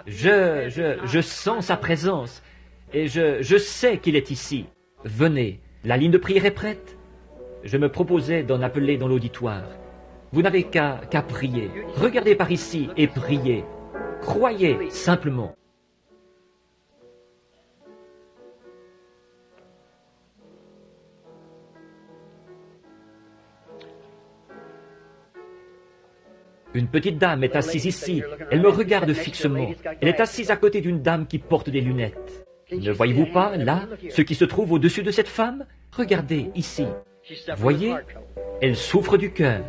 Je sens sa présence. Et je sais qu'il est ici. Venez. La ligne de prière est prête. Je me proposais d'en appeler dans l'auditoire. Vous n'avez qu'à prier. Regardez par ici et priez. Croyez simplement. Une petite dame est assise ici. Elle me regarde fixement. Elle est assise à côté d'une dame qui porte des lunettes. Ne voyez-vous pas, là, ce qui se trouve au-dessus de cette femme? Regardez, ici. Voyez, elle souffre du cœur.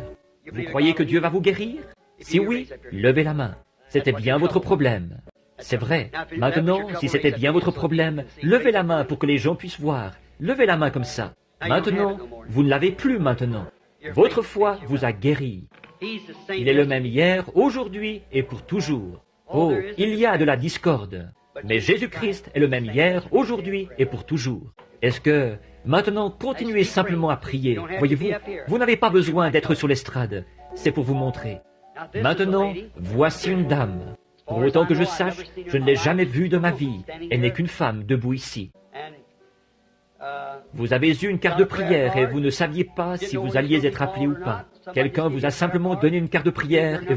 Vous croyez que Dieu va vous guérir? Si oui, levez la main. C'était bien votre problème. C'est vrai. Maintenant, si c'était bien votre problème, levez la main pour que les gens puissent voir. Levez la main comme ça. Maintenant, vous ne l'avez plus maintenant. Votre foi vous a guéri. Il est le même hier, aujourd'hui et pour toujours. Oh, il y a de la discorde. Mais Jésus-Christ est le même hier, aujourd'hui et pour toujours. Est-ce que, maintenant, continuez simplement à prier. Voyez-vous, vous n'avez pas besoin d'être sur l'estrade. C'est pour vous montrer. Maintenant, voici une dame. Pour autant que je sache, je ne l'ai jamais vue de ma vie. Elle n'est qu'une femme debout ici. Vous avez eu une carte de prière et vous ne saviez pas si vous alliez être appelé ou pas. Quelqu'un vous a simplement donné une carte de prière et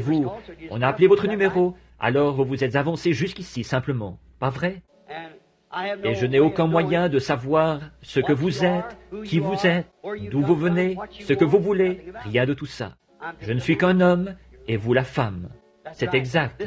on a appelé votre numéro, alors vous vous êtes avancé jusqu'ici simplement. Pas vrai? Et je n'ai aucun moyen de savoir ce que vous êtes, qui vous êtes, d'où vous venez, ce que vous voulez, rien de tout ça. Je ne suis qu'un homme et vous la femme. C'est exact.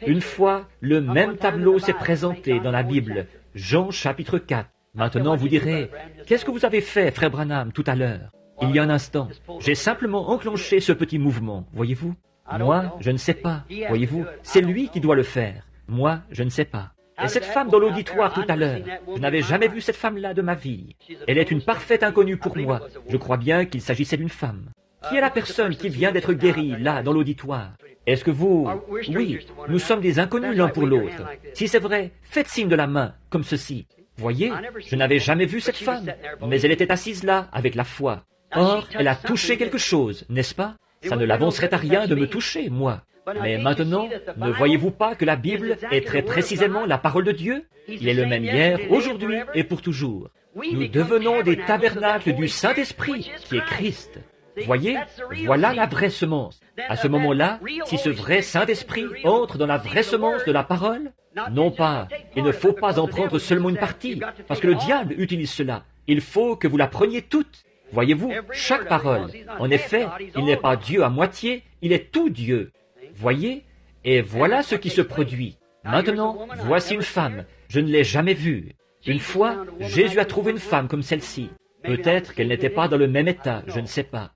Une fois, le même tableau s'est présenté dans la Bible, Jean chapitre 4. Maintenant, vous direz, qu'est-ce que vous avez fait, frère Branham, tout à l'heure? Il y a un instant, j'ai simplement enclenché ce petit mouvement, voyez-vous? Moi, je ne sais pas, voyez-vous? C'est lui qui doit le faire. Moi, je ne sais pas. Et cette femme dans l'auditoire tout à l'heure, je n'avais jamais vu cette femme-là de ma vie. Elle est une parfaite inconnue pour moi. Je crois bien qu'il s'agissait d'une femme. Qui est la personne qui vient d'être guérie, là, dans l'auditoire? Est-ce que vous... Oui, nous sommes des inconnus l'un pour l'autre. Si c'est vrai, faites signe de la main, comme ceci. Voyez, je n'avais jamais vu cette femme, mais elle était assise là, avec la foi. Or, elle a touché quelque chose, n'est-ce pas? Ça ne l'avancerait à rien de me toucher, moi. Mais maintenant, ne voyez-vous pas que la Bible est très précisément la parole de Dieu? Il est le même hier, aujourd'hui et pour toujours. Nous devenons des tabernacles du Saint-Esprit, qui est Christ. Voyez, voilà la vraie semence. À ce moment-là, si ce vrai Saint-Esprit entre dans la vraie semence de la parole, non pas, il ne faut pas en prendre seulement une partie, parce que le diable utilise cela. Il faut que vous la preniez toute. Voyez-vous, chaque parole. En effet, il n'est pas Dieu à moitié, il est tout Dieu. Voyez, et voilà ce qui se produit. Maintenant, voici une femme. Je ne l'ai jamais vue. Une fois, Jésus a trouvé une femme comme celle-ci. Peut-être qu'elle n'était pas dans le même état, je ne sais pas.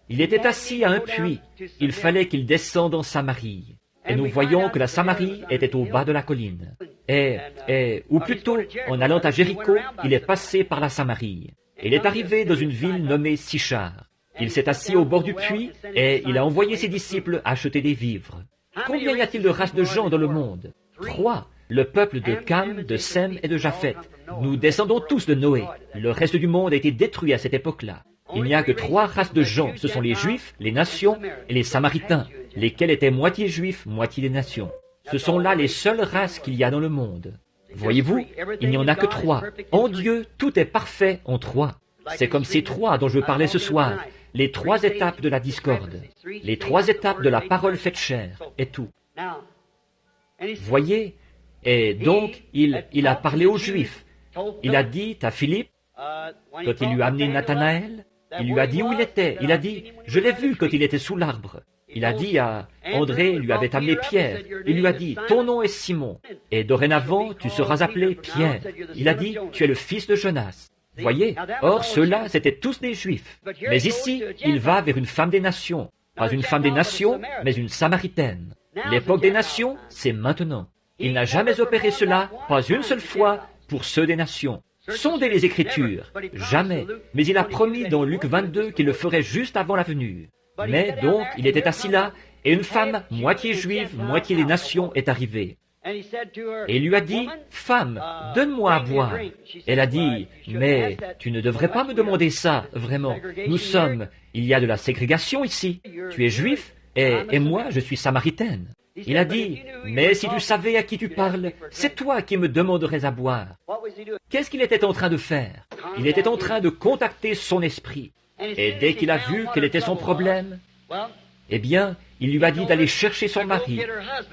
Il était assis à un puits. Il fallait qu'il descende en Samarie. Et nous voyons que la Samarie était au bas de la colline. Ou plutôt, en allant à Jéricho, il est passé par la Samarie. Il est arrivé dans une ville nommée Sichar. Il s'est assis au bord du puits et il a envoyé ses disciples acheter des vivres. Combien y a-t-il de races de gens dans le monde? 3. Le peuple de Cam, de Sem et de Japhet. Nous descendons tous de Noé. Le reste du monde a été détruit à cette époque-là. Il n'y a que 3 races de gens. Ce sont les Juifs, les nations et les Samaritains, lesquels étaient moitié Juifs, moitié des nations. Ce sont là les seules races qu'il y a dans le monde. Voyez-vous, il n'y en a que 3. En Dieu, tout est parfait en 3. C'est comme ces 3 dont je parlais ce soir. Les 3 étapes de la discorde. Les 3 étapes de la parole faite chair et tout. Voyez, et donc il a parlé aux Juifs. Il a dit à Philippe, quand il lui a amené Nathanaël, il lui a dit où il était. Il a dit, je l'ai vu quand il était sous l'arbre. Il a dit à André, lui avait amené Pierre. Il lui a dit, ton nom est Simon, et dorénavant tu seras appelé Pierre. Il a dit, tu es le fils de Jonas. Voyez, or ceux-là, c'étaient tous des Juifs. Mais ici, il va vers une femme des nations. Pas une femme des nations, mais une Samaritaine. L'époque des nations, c'est maintenant. Il n'a jamais opéré cela, pas une seule fois, pour ceux des nations. Sondez les Écritures, jamais. Mais il a promis dans Luc 22 qu'il le ferait juste avant la venue. Mais donc, il était assis là, et une femme, moitié juive, moitié des nations, est arrivée. Et il lui a dit, « Femme, donne-moi à boire. » Elle a dit, « Mais tu ne devrais pas me demander ça, vraiment. Il y a de la ségrégation ici. Tu es juif, et moi, je suis samaritaine. » Il a dit, « Mais si tu savais à qui tu parles, c'est toi qui me demanderais à boire. » Qu'est-ce qu'il était en train de faire? Il était en train de contacter son esprit. Et dès qu'il a vu quel était son problème, eh bien, il lui a dit d'aller chercher son mari.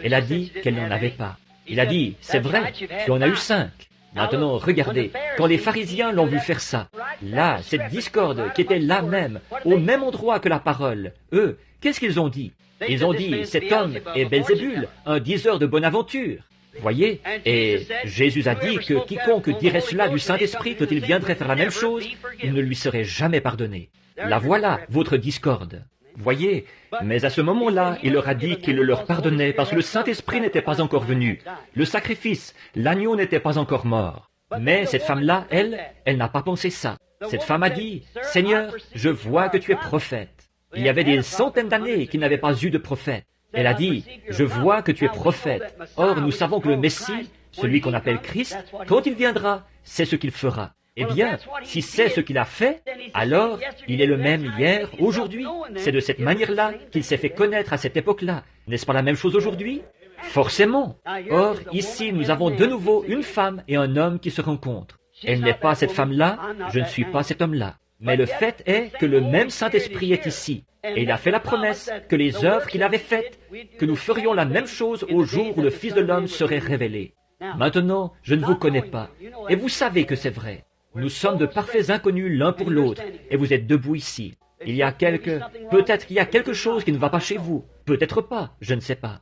Elle a dit qu'elle n'en avait pas. Il a dit, c'est vrai, tu en as eu 5. Maintenant, regardez, quand les pharisiens l'ont vu faire ça, là, cette discorde qui était là même, au même endroit que la parole, eux, qu'est-ce qu'ils ont dit? Ils ont dit, cet homme est Belzébul, un diseur de bonne aventure. Voyez, et Jésus a dit que quiconque dirait cela du Saint-Esprit quand il viendrait faire la même chose, il ne lui serait jamais pardonné. La voilà, votre discorde. Voyez, mais à ce moment-là, il leur a dit qu'il le leur pardonnait parce que le Saint-Esprit n'était pas encore venu. Le sacrifice, l'agneau n'était pas encore mort. Mais cette femme-là, elle n'a pas pensé ça. Cette femme a dit, « Seigneur, je vois que tu es prophète. » Il y avait des centaines d'années qu'il n'avait pas eu de prophète. Elle a dit, « Je vois que tu es prophète. Or, nous savons que le Messie, celui qu'on appelle Christ, quand il viendra, c'est ce qu'il fera. » Eh bien, si c'est ce qu'il a fait, alors il est le même hier, aujourd'hui. C'est de cette manière-là qu'il s'est fait connaître à cette époque-là. N'est-ce pas la même chose aujourd'hui? Forcément. Or, ici, nous avons de nouveau une femme et un homme qui se rencontrent. Elle n'est pas cette femme-là, je ne suis pas cet homme-là. Mais le fait est que le même Saint-Esprit est ici. Et il a fait la promesse que les œuvres qu'il avait faites, que nous ferions la même chose au jour où le Fils de l'homme serait révélé. Maintenant, je ne vous connais pas. Et vous savez que c'est vrai. Nous sommes de parfaits inconnus l'un pour l'autre, et vous êtes debout ici. Peut-être qu'il y a quelque chose qui ne va pas chez vous, peut-être pas, je ne sais pas.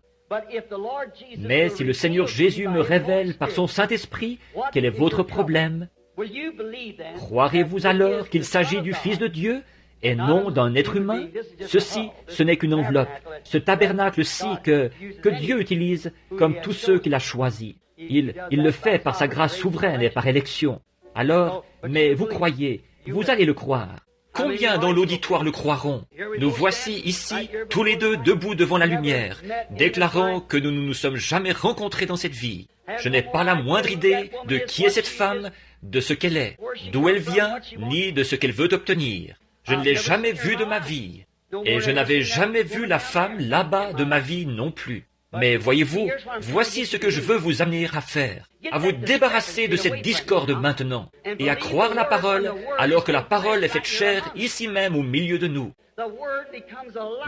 Mais si le Seigneur Jésus me révèle par son Saint-Esprit quel est votre problème, croirez-vous alors qu'il s'agit du Fils de Dieu et non d'un être humain? Ceci, ce n'est qu'une enveloppe, ce tabernacle-ci que Dieu utilise comme tous ceux qu'il a choisis. Il le fait par sa grâce souveraine et par élection. Alors, mais vous croyez, vous allez le croire. Combien dans l'auditoire le croiront? Nous voici ici, tous les deux debout devant la lumière, déclarant que nous ne nous sommes jamais rencontrés dans cette vie. Je n'ai pas la moindre idée de qui est cette femme, de ce qu'elle est, d'où elle vient, ni de ce qu'elle veut obtenir. Je ne l'ai jamais vue de ma vie, et je n'avais jamais vu la femme là-bas de ma vie non plus. Mais voyez-vous, voici ce que je veux vous amener à faire, à vous débarrasser de cette discorde maintenant, et à croire la parole, alors que la parole est faite chair ici même au milieu de nous.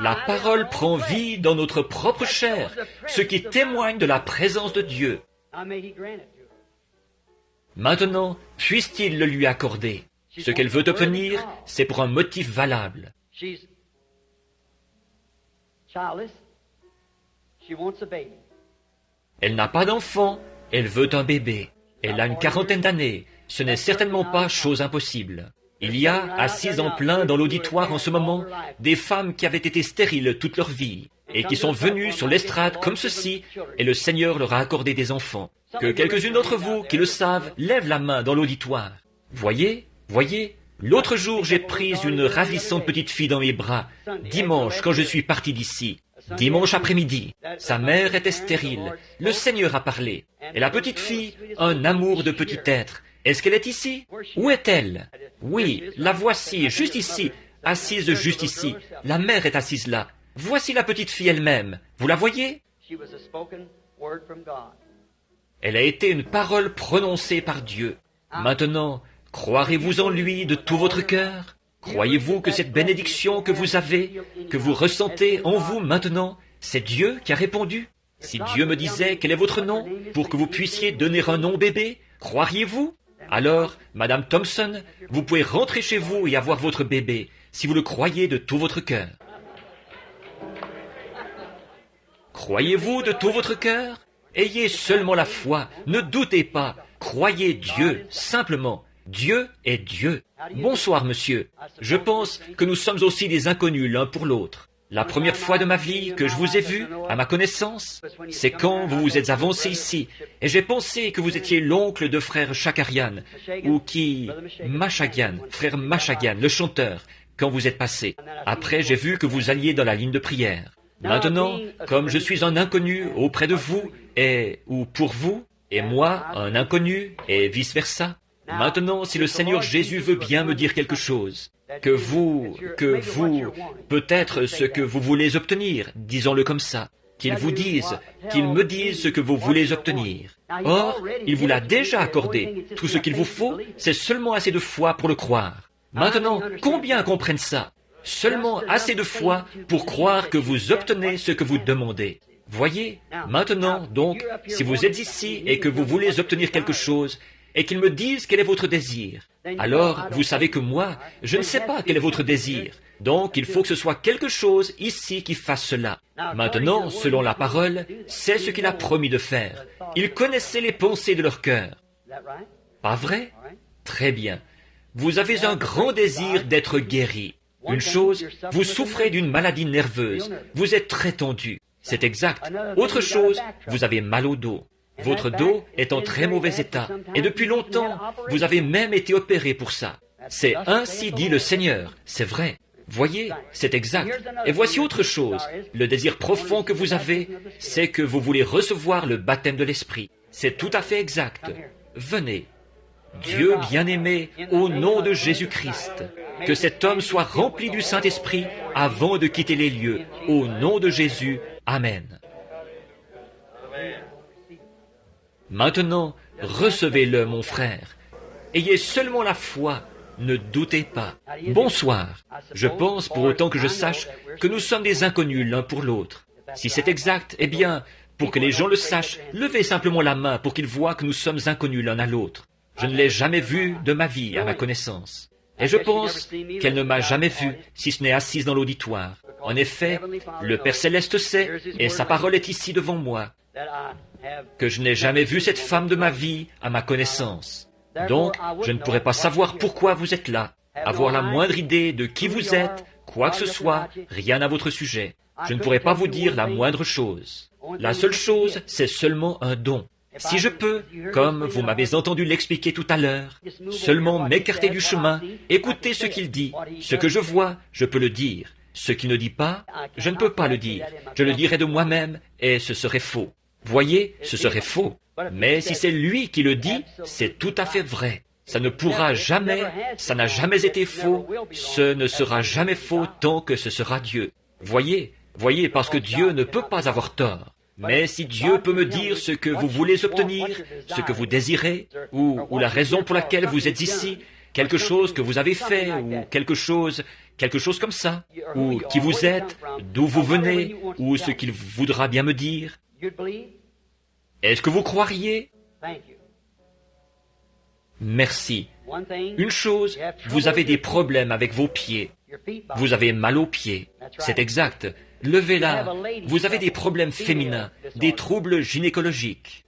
La parole prend vie dans notre propre chair, ce qui témoigne de la présence de Dieu. Maintenant, puisse-t-il le lui accorder? Ce qu'elle veut obtenir, c'est pour un motif valable. Elle n'a pas d'enfant, elle veut un bébé. Elle a une 40aine d'années, ce n'est certainement pas chose impossible. Il y a, assises en plein dans l'auditoire en ce moment, des femmes qui avaient été stériles toute leur vie, et qui sont venues sur l'estrade comme ceci, et le Seigneur leur a accordé des enfants. Que quelques-unes d'entre vous qui le savent lèvent la main dans l'auditoire. Voyez, l'autre jour j'ai pris une ravissante petite fille dans mes bras, dimanche quand je suis parti d'ici. Dimanche après-midi, sa mère était stérile. Le Seigneur a parlé. Et la petite fille, un amour de petit être. Est-ce qu'elle est ici? Où est-elle? Oui, la voici, juste ici, assise juste ici. La mère est assise là. Voici la petite fille elle-même. Vous la voyez? Elle a été une parole prononcée par Dieu. Maintenant, croirez-vous en lui de tout votre cœur? Croyez-vous que cette bénédiction que vous avez, que vous ressentez en vous maintenant, c'est Dieu qui a répondu? Si Dieu me disait quel est votre nom, pour que vous puissiez donner un nom bébé, croiriez-vous? Alors, Madame Thompson, vous pouvez rentrer chez vous et avoir votre bébé, si vous le croyez de tout votre cœur. Croyez-vous de tout votre cœur? Ayez seulement la foi, ne doutez pas, croyez Dieu, simplement. Dieu est Dieu. Bonsoir, monsieur. Je pense que nous sommes aussi des inconnus l'un pour l'autre. La première fois de ma vie que je vous ai vu, à ma connaissance, c'est quand vous vous êtes avancé ici, et j'ai pensé que vous étiez l'oncle de frère Shakarian, ou Mashagian, frère Mashagian, le chanteur, quand vous êtes passé. Après, j'ai vu que vous alliez dans la ligne de prière. Maintenant, comme je suis un inconnu auprès de vous, ou pour vous, et moi, un inconnu, et vice-versa, maintenant, si le Seigneur Jésus veut bien me dire quelque chose, que vous, peut-être ce que vous voulez obtenir, disons-le comme ça, qu'il me dise ce que vous voulez obtenir. Or, il vous l'a déjà accordé. Tout ce qu'il vous faut, c'est seulement assez de foi pour le croire. Maintenant, combien comprennent ça? Seulement assez de foi pour croire que vous obtenez ce que vous demandez. Voyez, maintenant, donc, si vous êtes ici et que vous voulez obtenir quelque chose, et qu'ils me disent quel est votre désir, alors vous savez que moi, je ne sais pas quel est votre désir. Donc, il faut que ce soit quelque chose ici qui fasse cela. Maintenant, selon la parole, c'est ce qu'il a promis de faire. Il connaissait les pensées de leur cœur. Pas vrai? Très bien. Vous avez un grand désir d'être guéri. Une chose, vous souffrez d'une maladie nerveuse. Vous êtes très tendu. C'est exact. Autre chose, vous avez mal au dos. Votre dos est en très mauvais état, et depuis longtemps, vous avez même été opéré pour ça. C'est ainsi dit le Seigneur, c'est vrai. Voyez, c'est exact. Et voici autre chose. Le désir profond que vous avez, c'est que vous voulez recevoir le baptême de l'Esprit. C'est tout à fait exact. Venez. Dieu bien-aimé, au nom de Jésus-Christ, que cet homme soit rempli du Saint-Esprit avant de quitter les lieux. Au nom de Jésus, Amen. Maintenant, recevez-le, mon frère. Ayez seulement la foi, ne doutez pas. Bonsoir. Je pense, pour autant que je sache, que nous sommes des inconnus l'un pour l'autre. Si c'est exact, eh bien, pour que les gens le sachent, levez simplement la main pour qu'ils voient que nous sommes inconnus l'un à l'autre. Je ne l'ai jamais vue de ma vie, à ma connaissance. Et je pense qu'elle ne m'a jamais vu, si ce n'est assise dans l'auditoire. En effet, le Père Céleste sait, et sa parole est ici devant moi, que je n'ai jamais vu cette femme de ma vie à ma connaissance. Donc, je ne pourrais pas savoir pourquoi vous êtes là, avoir la moindre idée de qui vous êtes, quoi que ce soit, rien à votre sujet. Je ne pourrais pas vous dire la moindre chose. La seule chose, c'est seulement un don. Si je peux, comme vous m'avez entendu l'expliquer tout à l'heure, seulement m'écarter du chemin, écouter ce qu'il dit, ce que je vois, je peux le dire. Ce qu'il ne dit pas, je ne peux pas le dire. Je le dirai de moi-même, et ce serait faux. Voyez, ce serait faux. Mais si c'est lui qui le dit, c'est tout à fait vrai. Ça ne pourra jamais, ça n'a jamais été faux, ce ne sera jamais faux tant que ce sera Dieu. Voyez, parce que Dieu ne peut pas avoir tort. Mais si Dieu peut me dire ce que vous voulez obtenir, ce que vous désirez, ou la raison pour laquelle vous êtes ici, quelque chose que vous avez fait, ou quelque chose comme ça, ou qui vous êtes, d'où vous venez, ou ce qu'il voudra bien me dire, est-ce que vous croiriez? Merci. Une chose, vous avez des problèmes avec vos pieds. Vous avez mal aux pieds. C'est exact. Levez-la. Vous avez des problèmes féminins, des troubles gynécologiques.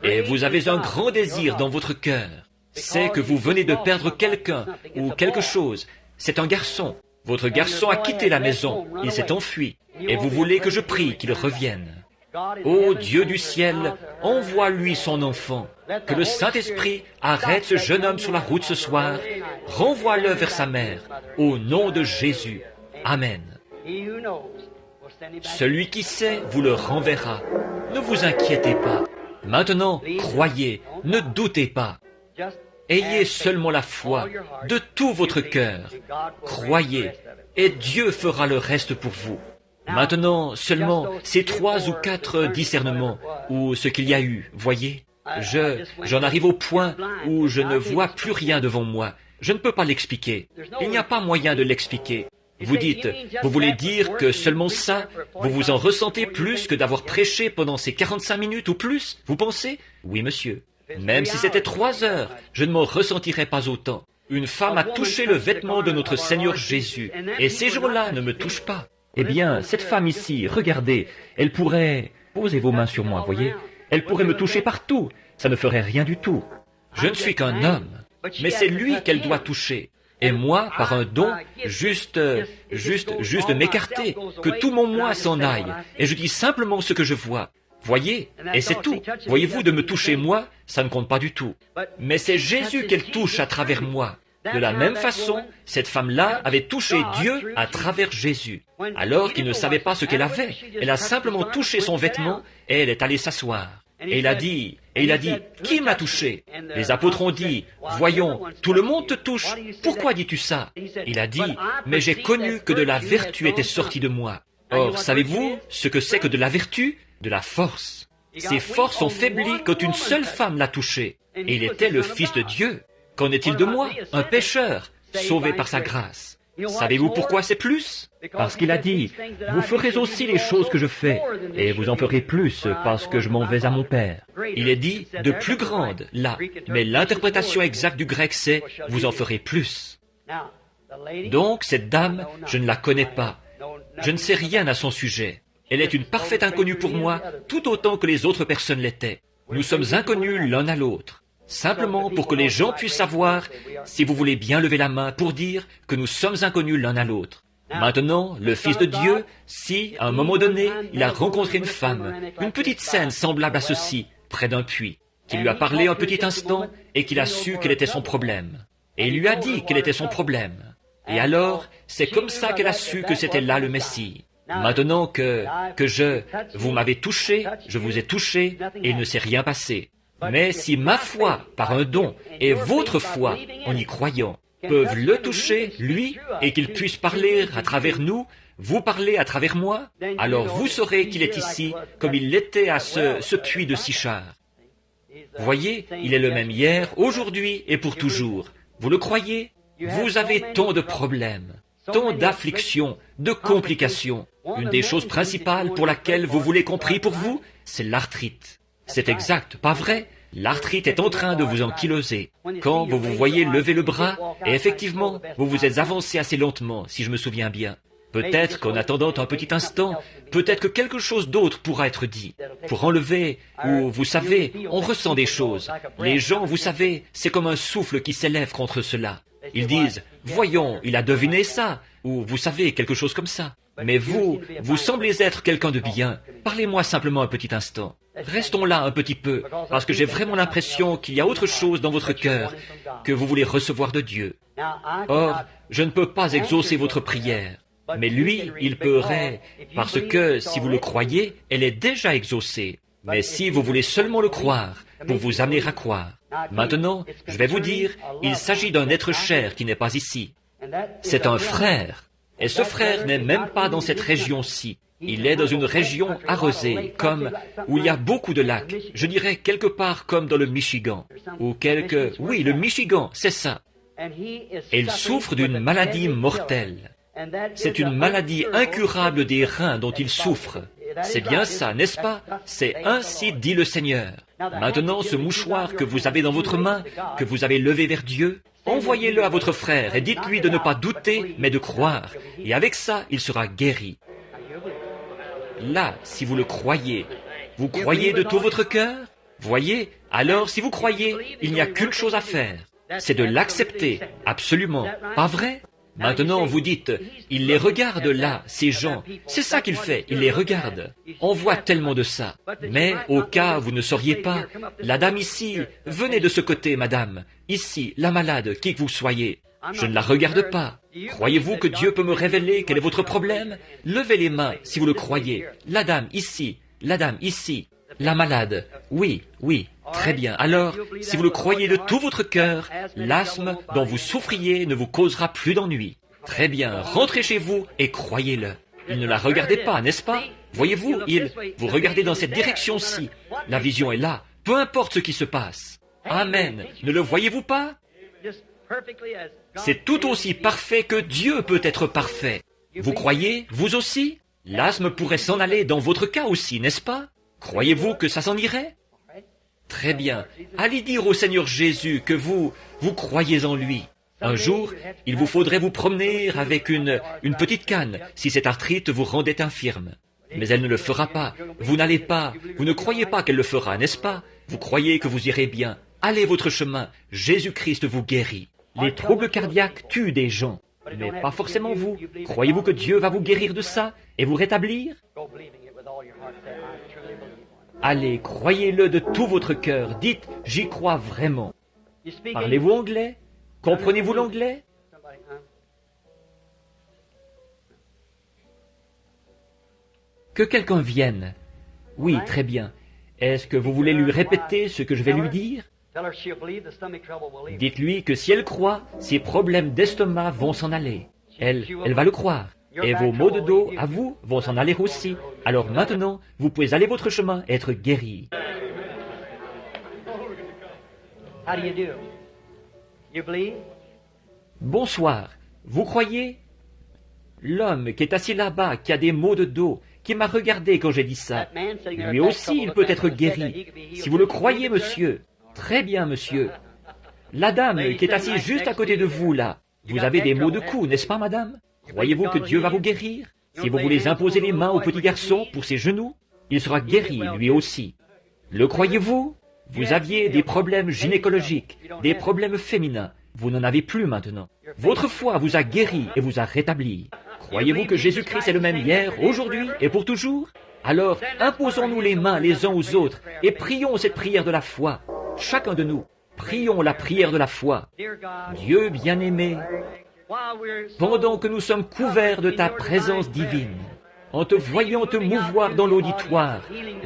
Et vous avez un grand désir dans votre cœur. C'est que vous venez de perdre quelqu'un ou quelque chose. C'est un garçon. Votre garçon a quitté la maison. Il s'est enfui. Et vous voulez que je prie qu'il revienne. Ô Dieu du ciel, envoie-lui son enfant. Que le Saint-Esprit arrête ce jeune homme sur la route ce soir. Renvoie-le vers sa mère. Au nom de Jésus. Amen. Celui qui sait vous le renverra. Ne vous inquiétez pas. Maintenant, croyez, ne doutez pas. Ayez seulement la foi de tout votre cœur. Croyez, et Dieu fera le reste pour vous. Maintenant, seulement ces 3 ou 4 discernements, ou ce qu'il y a eu, voyez. J'en arrive au point où je ne vois plus rien devant moi. Je ne peux pas l'expliquer. Il n'y a pas moyen de l'expliquer. Vous dites, vous voulez dire que seulement ça, vous vous en ressentez plus que d'avoir prêché pendant ces 45 minutes ou plus, vous pensez? Oui, monsieur. Même si c'était 3 heures, je ne m'en ressentirais pas autant. Une femme a touché le vêtement de notre Seigneur Jésus, et ces jours-là ne me touchent pas. Eh bien, cette femme ici, regardez, elle pourrait... Posez vos mains sur moi, voyez. Elle pourrait me toucher partout, ça ne ferait rien du tout. Je ne suis qu'un homme. Mais c'est lui qu'elle doit toucher. Et moi, par un don, juste de m'écarter, que tout mon moi s'en aille. Et je dis simplement ce que je vois. Voyez, et c'est tout. Voyez-vous, de me toucher moi, ça ne compte pas du tout. Mais c'est Jésus qu'elle touche à travers moi. De la même façon, cette femme-là avait touché Dieu à travers Jésus. Alors qu'il ne savait pas ce qu'elle avait, elle a simplement touché son vêtement et elle est allée s'asseoir. Et il a dit, qui m'a touché? Les apôtres ont dit, voyons, tout le monde te touche, pourquoi dis-tu ça? Il a dit, mais j'ai connu que de la vertu était sortie de moi. Or, savez-vous ce que c'est que de la vertu? De la force. Ses forces ont faibli quand une seule femme l'a touché. Et il était le Fils de Dieu. Qu'en est-il de moi, un pécheur, sauvé par sa grâce? Savez-vous pourquoi c'est plus? Parce qu'il a dit, vous ferez aussi les choses que je fais, et vous en ferez plus parce que je m'en vais à mon Père. Il est dit, de plus grandes, là, mais l'interprétation exacte du grec c'est, vous en ferez plus. Donc, cette dame, je ne la connais pas. Je ne sais rien à son sujet. Elle est une parfaite inconnue pour moi, tout autant que les autres personnes l'étaient. Nous sommes inconnus l'un à l'autre. Simplement pour que les gens puissent savoir, si vous voulez bien lever la main pour dire que nous sommes inconnus l'un à l'autre. Maintenant, le Fils de Dieu, si, à un moment donné, il a rencontré une femme, une petite scène semblable à ceci, près d'un puits, qui lui a parlé un petit instant et qu'il a su quel était son problème. Et il lui a dit quel était son problème. Et alors, c'est comme ça qu'elle a su que c'était là le Messie. Maintenant vous m'avez touché, je vous ai touché, et il ne s'est rien passé. Mais si ma foi, par un don, et votre foi, en y croyant, peuvent le toucher, lui, et qu'il puisse parler à travers nous, vous parlez à travers moi, alors vous saurez qu'il est ici, comme il l'était à ce puits de Sichar. Voyez, il est le même hier, aujourd'hui et pour toujours. Vous le croyez? Vous avez tant de problèmes, tant d'afflictions, de complications. Une des choses principales pour laquelle vous voulez qu'on prie pour vous, c'est l'arthrite. C'est exact, pas vrai? L'arthrite est en train de vous ankyloser. Quand vous vous voyez lever le bras, et effectivement, vous vous êtes avancé assez lentement, si je me souviens bien. Peut-être qu'en attendant un petit instant, peut-être que quelque chose d'autre pourra être dit. Pour enlever, ou vous savez, on ressent des choses. Les gens, vous savez, c'est comme un souffle qui s'élève contre cela. Ils disent, voyons, il a deviné ça, ou vous savez, quelque chose comme ça. Mais vous semblez être quelqu'un de bien. Parlez-moi simplement un petit instant. Restons là un petit peu, parce que j'ai vraiment l'impression qu'il y a autre chose dans votre cœur que vous voulez recevoir de Dieu. Or, je ne peux pas exaucer votre prière, mais lui, il pourrait, parce que, si vous le croyez, elle est déjà exaucée. Mais si vous voulez seulement le croire, pour vous amener à croire. Maintenant, je vais vous dire, il s'agit d'un être cher qui n'est pas ici. C'est un frère. Et ce frère n'est même pas dans cette région-ci. Il est dans une région arrosée, comme où il y a beaucoup de lacs. Je dirais quelque part comme dans le Michigan. Oui, le Michigan, c'est ça. Et il souffre d'une maladie mortelle. C'est une maladie incurable des reins dont il souffre. C'est bien ça, n'est-ce pas? C'est ainsi dit le Seigneur. Maintenant, ce mouchoir que vous avez dans votre main, que vous avez levé vers Dieu, envoyez-le à votre frère et dites-lui de ne pas douter, mais de croire. Et avec ça, il sera guéri. Là, si vous le croyez, vous croyez de tout votre cœur? Voyez, alors si vous croyez, il n'y a qu'une chose à faire. C'est de l'accepter, absolument. Pas vrai? Maintenant, vous dites, il les regarde là, ces gens. C'est ça qu'il fait, il les regarde. On voit tellement de ça. Mais, au cas où vous ne sauriez pas, la dame ici, venez de ce côté, madame. Ici, la malade, qui que vous soyez. Je ne la regarde pas. Croyez-vous que Dieu peut me révéler quel est votre problème? Levez les mains, si vous le croyez. La dame ici, la malade. Oui, très bien. Alors, si vous le croyez de tout votre cœur, l'asthme dont vous souffriez ne vous causera plus d'ennui. Très bien, rentrez chez vous et croyez-le. Il ne la regardait pas, n'est-ce pas? Voyez-vous, vous regardez dans cette direction-ci. La vision est là, peu importe ce qui se passe. Amen. Ne le voyez-vous pas? C'est tout aussi parfait que Dieu peut être parfait. Vous croyez, vous aussi? L'asthme pourrait s'en aller dans votre cas aussi, n'est-ce pas? Croyez-vous que ça s'en irait? Très bien. Allez dire au Seigneur Jésus que vous croyez en lui. Un jour, il vous faudrait vous promener avec une petite canne si cette arthrite vous rendait infirme. Mais elle ne le fera pas. Vous ne croyez pas qu'elle le fera, n'est-ce pas? Vous croyez que vous irez bien. Allez votre chemin, Jésus-Christ vous guérit. Les troubles cardiaques tuent des gens, mais pas forcément vous. Croyez-vous que Dieu va vous guérir de ça et vous rétablir? Allez, croyez-le de tout votre cœur. Dites, j'y crois vraiment. Parlez-vous anglais? Comprenez-vous l'anglais? Que quelqu'un vienne. Oui, très bien. Est-ce que vous voulez lui répéter ce que je vais lui dire? Dites-lui que si elle croit, ses problèmes d'estomac vont s'en aller. Elle va le croire. Et vos maux de dos, à vous, vont s'en aller aussi. Alors maintenant, vous pouvez aller votre chemin et être guéri. Bonsoir. Vous croyez? L'homme qui est assis là-bas, qui a des maux de dos, qui m'a regardé quand j'ai dit ça, lui aussi il peut être guéri. Si vous le croyez, monsieur. Très bien, monsieur. La dame qui est assise juste à côté de vous, là, vous avez des maux de cou, n'est-ce pas, madame? Croyez-vous que Dieu va vous guérir? Si vous voulez imposer les mains au petit garçon pour ses genoux, il sera guéri, lui aussi. Le croyez-vous? Vous aviez des problèmes gynécologiques, des problèmes féminins. Vous n'en avez plus maintenant. Votre foi vous a guéri et vous a rétabli. Croyez-vous que Jésus-Christ est le même hier, aujourd'hui et pour toujours? Alors, imposons-nous les mains les uns aux autres et prions cette prière de la foi. Chacun de nous, prions la prière de la foi. Dieu bien-aimé, pendant que nous sommes couverts de ta présence divine, en te voyant te mouvoir dans l'auditoire,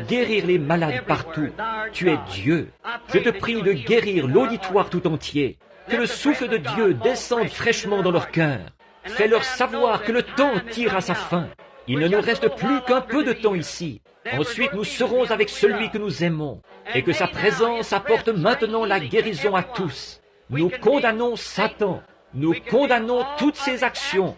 guérir les malades partout, tu es Dieu. Je te prie de guérir l'auditoire tout entier, que le souffle de Dieu descende fraîchement dans leur cœur. Fais-leur savoir que le temps tire à sa fin. Il ne nous reste plus qu'un peu de temps ici. Ensuite, nous serons avec celui que nous aimons, et que sa présence apporte maintenant la guérison à tous. Nous condamnons Satan. Nous condamnons toutes ses actions.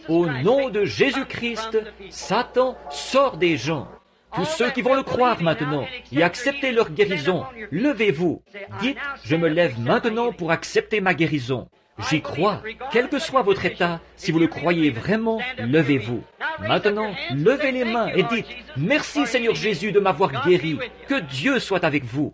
Au nom de Jésus-Christ, Satan sort des gens. Tous ceux qui vont le croire maintenant et accepter leur guérison, levez-vous. Dites, je me lève maintenant pour accepter ma guérison. J'y crois. Quel que soit votre état, si vous le croyez vraiment, levez-vous. Maintenant, levez les mains et dites, merci Seigneur Jésus de m'avoir guéri. Que Dieu soit avec vous.